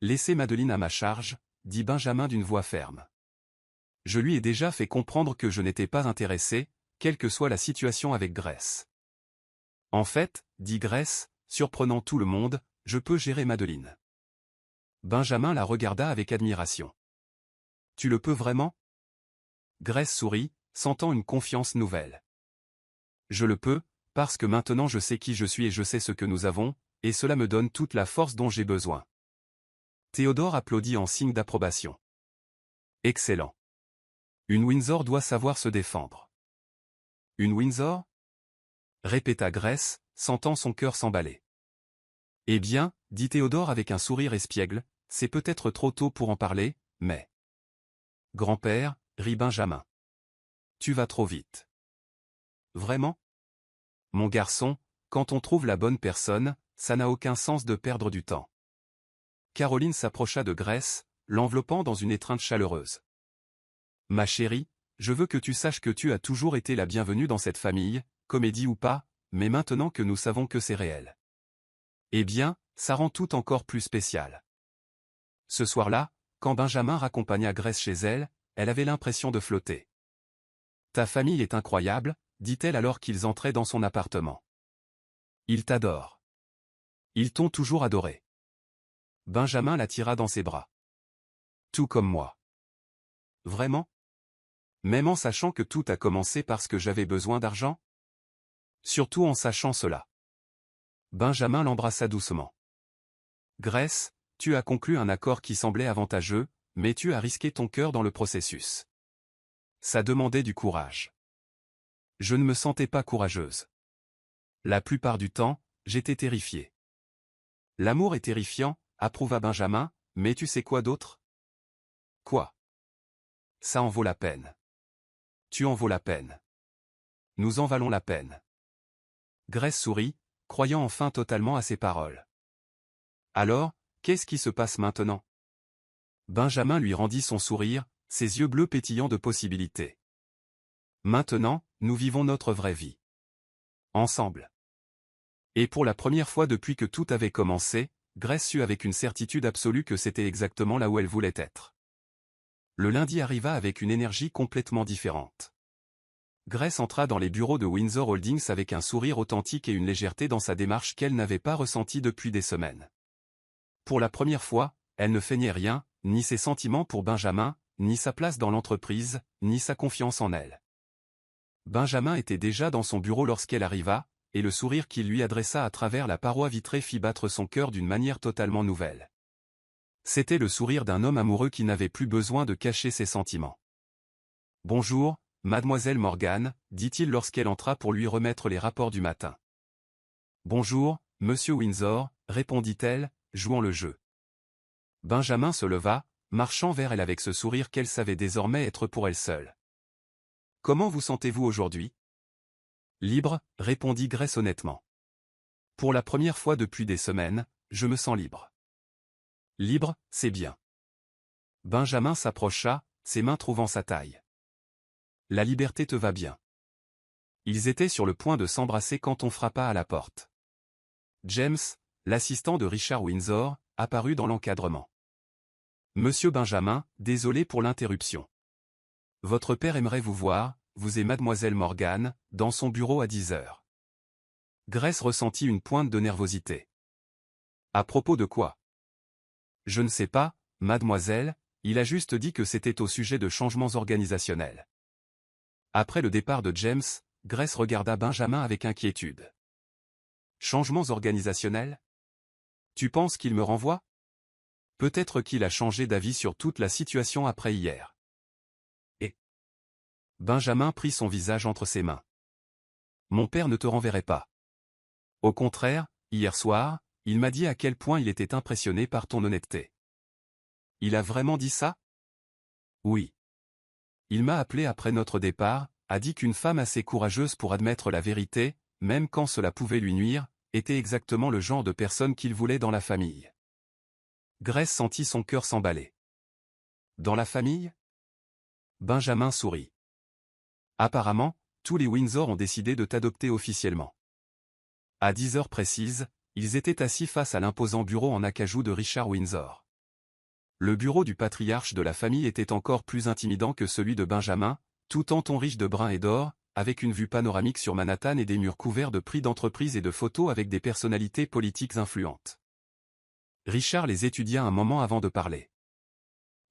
Laissez Madeleine à ma charge, dit Benjamin d'une voix ferme. Je lui ai déjà fait comprendre que je n'étais pas intéressé, quelle que soit la situation avec Grace. En fait, dit Grace, surprenant tout le monde, je peux gérer Madeleine. Benjamin la regarda avec admiration. Tu le peux vraiment? Grace sourit, sentant une confiance nouvelle. Je le peux, parce que maintenant je sais qui je suis et je sais ce que nous avons, et cela me donne toute la force dont j'ai besoin. Théodore applaudit en signe d'approbation. Excellent. Une Windsor doit savoir se défendre. Une Windsor? Répéta Grace, sentant son cœur s'emballer. Eh bien, dit Théodore avec un sourire espiègle, c'est peut-être trop tôt pour en parler, mais... Grand-père, rit Benjamin. Tu vas trop vite. Vraiment? Mon garçon, quand on trouve la bonne personne, ça n'a aucun sens de perdre du temps. Caroline s'approcha de Grace, l'enveloppant dans une étreinte chaleureuse. Ma chérie, je veux que tu saches que tu as toujours été la bienvenue dans cette famille, comédie ou pas, mais maintenant que nous savons que c'est réel. Eh bien, ça rend tout encore plus spécial. Ce soir-là, quand Benjamin raccompagna Grace chez elle, elle avait l'impression de flotter. Ta famille est incroyable, dit-elle alors qu'ils entraient dans son appartement. Ils t'adorent. Ils t'ont toujours adoré. Benjamin la tira dans ses bras. Tout comme moi. Vraiment? Même en sachant que tout a commencé parce que j'avais besoin d'argent? Surtout en sachant cela. Benjamin l'embrassa doucement. Grace, tu as conclu un accord qui semblait avantageux, mais tu as risqué ton cœur dans le processus. Ça demandait du courage. Je ne me sentais pas courageuse. La plupart du temps, j'étais terrifiée. L'amour est terrifiant, approuva Benjamin, mais tu sais quoi d'autre? Quoi? Ça en vaut la peine. Tu en vaux la peine. Nous en valons la peine. Grace sourit, croyant enfin totalement à ses paroles. Alors, qu'est-ce qui se passe maintenant? Benjamin lui rendit son sourire, ses yeux bleus pétillants de possibilités. Maintenant, nous vivons notre vraie vie. Ensemble. Et pour la première fois depuis que tout avait commencé, Grace sut avec une certitude absolue que c'était exactement là où elle voulait être. Le lundi arriva avec une énergie complètement différente. Grace entra dans les bureaux de Windsor Holdings avec un sourire authentique et une légèreté dans sa démarche qu'elle n'avait pas ressentie depuis des semaines. Pour la première fois, elle ne feignait rien, ni ses sentiments pour Benjamin, ni sa place dans l'entreprise, ni sa confiance en elle. Benjamin était déjà dans son bureau lorsqu'elle arriva, et le sourire qu'il lui adressa à travers la paroi vitrée fit battre son cœur d'une manière totalement nouvelle. C'était le sourire d'un homme amoureux qui n'avait plus besoin de cacher ses sentiments. « Bonjour, mademoiselle Morgan, dit-il lorsqu'elle entra pour lui remettre les rapports du matin. « Bonjour, monsieur Windsor, répondit-elle, jouant le jeu. Benjamin se leva, marchant vers elle avec ce sourire qu'elle savait désormais être pour elle seule. « Comment vous sentez-vous aujourd'hui? » Libre, répondit Grace honnêtement. Pour la première fois depuis des semaines, je me sens libre. Libre, c'est bien. Benjamin s'approcha, ses mains trouvant sa taille. La liberté te va bien. Ils étaient sur le point de s'embrasser quand on frappa à la porte. James, l'assistant de Richard Windsor, apparut dans l'encadrement. Monsieur Benjamin, désolé pour l'interruption. Votre père aimerait vous voir, vous et mademoiselle Morgan, dans son bureau à 10 heures. Grace ressentit une pointe de nervosité. À propos de quoi? Je ne sais pas, mademoiselle, il a juste dit que c'était au sujet de changements organisationnels. Après le départ de James, Grace regarda Benjamin avec inquiétude. Changements organisationnels? Tu penses qu'il me renvoie? Peut-être qu'il a changé d'avis sur toute la situation après hier. Et Benjamin prit son visage entre ses mains. Mon père ne te renverrait pas. Au contraire, hier soir, il m'a dit à quel point il était impressionné par ton honnêteté. Il a vraiment dit ça? Oui. Il m'a appelé après notre départ, a dit qu'une femme assez courageuse pour admettre la vérité, même quand cela pouvait lui nuire, était exactement le genre de personne qu'il voulait dans la famille. Grace sentit son cœur s'emballer. Dans la famille? Benjamin sourit. Apparemment, tous les Windsor ont décidé de t'adopter officiellement. À 10 heures précises, ils étaient assis face à l'imposant bureau en acajou de Richard Windsor. Le bureau du patriarche de la famille était encore plus intimidant que celui de Benjamin, tout en ton riche de brun et d'or, avec une vue panoramique sur Manhattan et des murs couverts de prix d'entreprise et de photos avec des personnalités politiques influentes. Richard les étudia un moment avant de parler.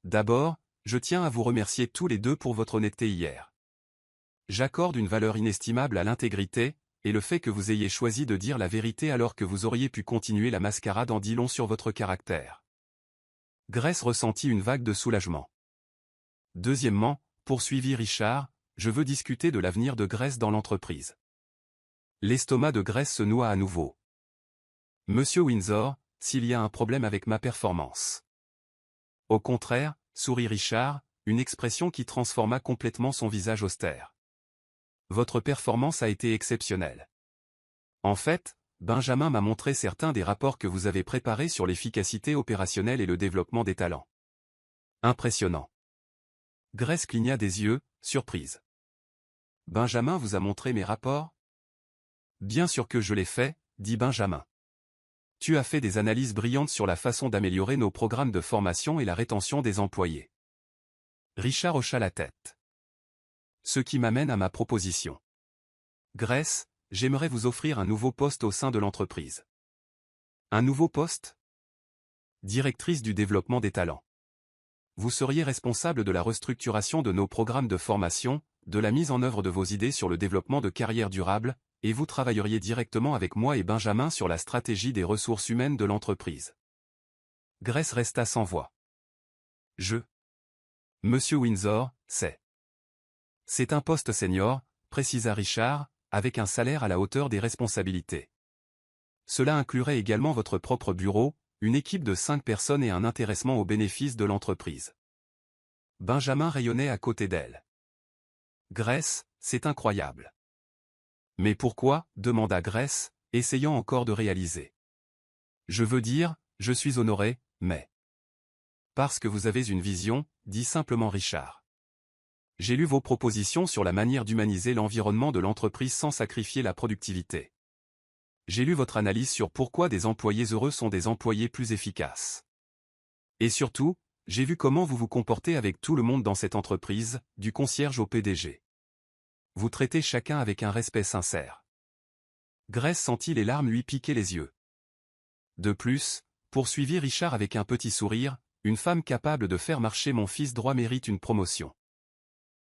D'abord, je tiens à vous remercier tous les deux pour votre honnêteté hier. J'accorde une valeur inestimable à l'intégrité, et le fait que vous ayez choisi de dire la vérité alors que vous auriez pu continuer la mascarade en dit long sur votre caractère. Grace ressentit une vague de soulagement. Deuxièmement, poursuivit Richard, je veux discuter de l'avenir de Grace dans l'entreprise. L'estomac de Grace se noua à nouveau. Monsieur Windsor, s'il y a un problème avec ma performance. Au contraire, sourit Richard, une expression qui transforma complètement son visage austère. Votre performance a été exceptionnelle. En fait, Benjamin m'a montré certains des rapports que vous avez préparés sur l'efficacité opérationnelle et le développement des talents. Impressionnant. Grace cligna des yeux, surprise. Benjamin vous a montré mes rapports? Bien sûr que je l'ai fait, dit Benjamin. Tu as fait des analyses brillantes sur la façon d'améliorer nos programmes de formation et la rétention des employés. Richard hocha la tête. Ce qui m'amène à ma proposition. Grace, j'aimerais vous offrir un nouveau poste au sein de l'entreprise. Un nouveau poste? Directrice du développement des talents. Vous seriez responsable de la restructuration de nos programmes de formation, de la mise en œuvre de vos idées sur le développement de carrières durables, et vous travailleriez directement avec moi et Benjamin sur la stratégie des ressources humaines de l'entreprise. Grace resta sans voix. Monsieur Windsor, c'est un poste senior, précisa Richard, avec un salaire à la hauteur des responsabilités. Cela inclurait également votre propre bureau, une équipe de 5 personnes et un intéressement aux bénéfices de l'entreprise. Benjamin rayonnait à côté d'elle. Grace, c'est incroyable. Mais pourquoi? Demanda Grace, essayant encore de réaliser. Je veux dire, je suis honoré, mais... Parce que vous avez une vision, dit simplement Richard. J'ai lu vos propositions sur la manière d'humaniser l'environnement de l'entreprise sans sacrifier la productivité. J'ai lu votre analyse sur pourquoi des employés heureux sont des employés plus efficaces. Et surtout, j'ai vu comment vous vous comportez avec tout le monde dans cette entreprise, du concierge au PDG. Vous traitez chacun avec un respect sincère. Grace sentit les larmes lui piquer les yeux. De plus, poursuivit Richard avec un petit sourire, une femme capable de faire marcher mon fils droit mérite une promotion.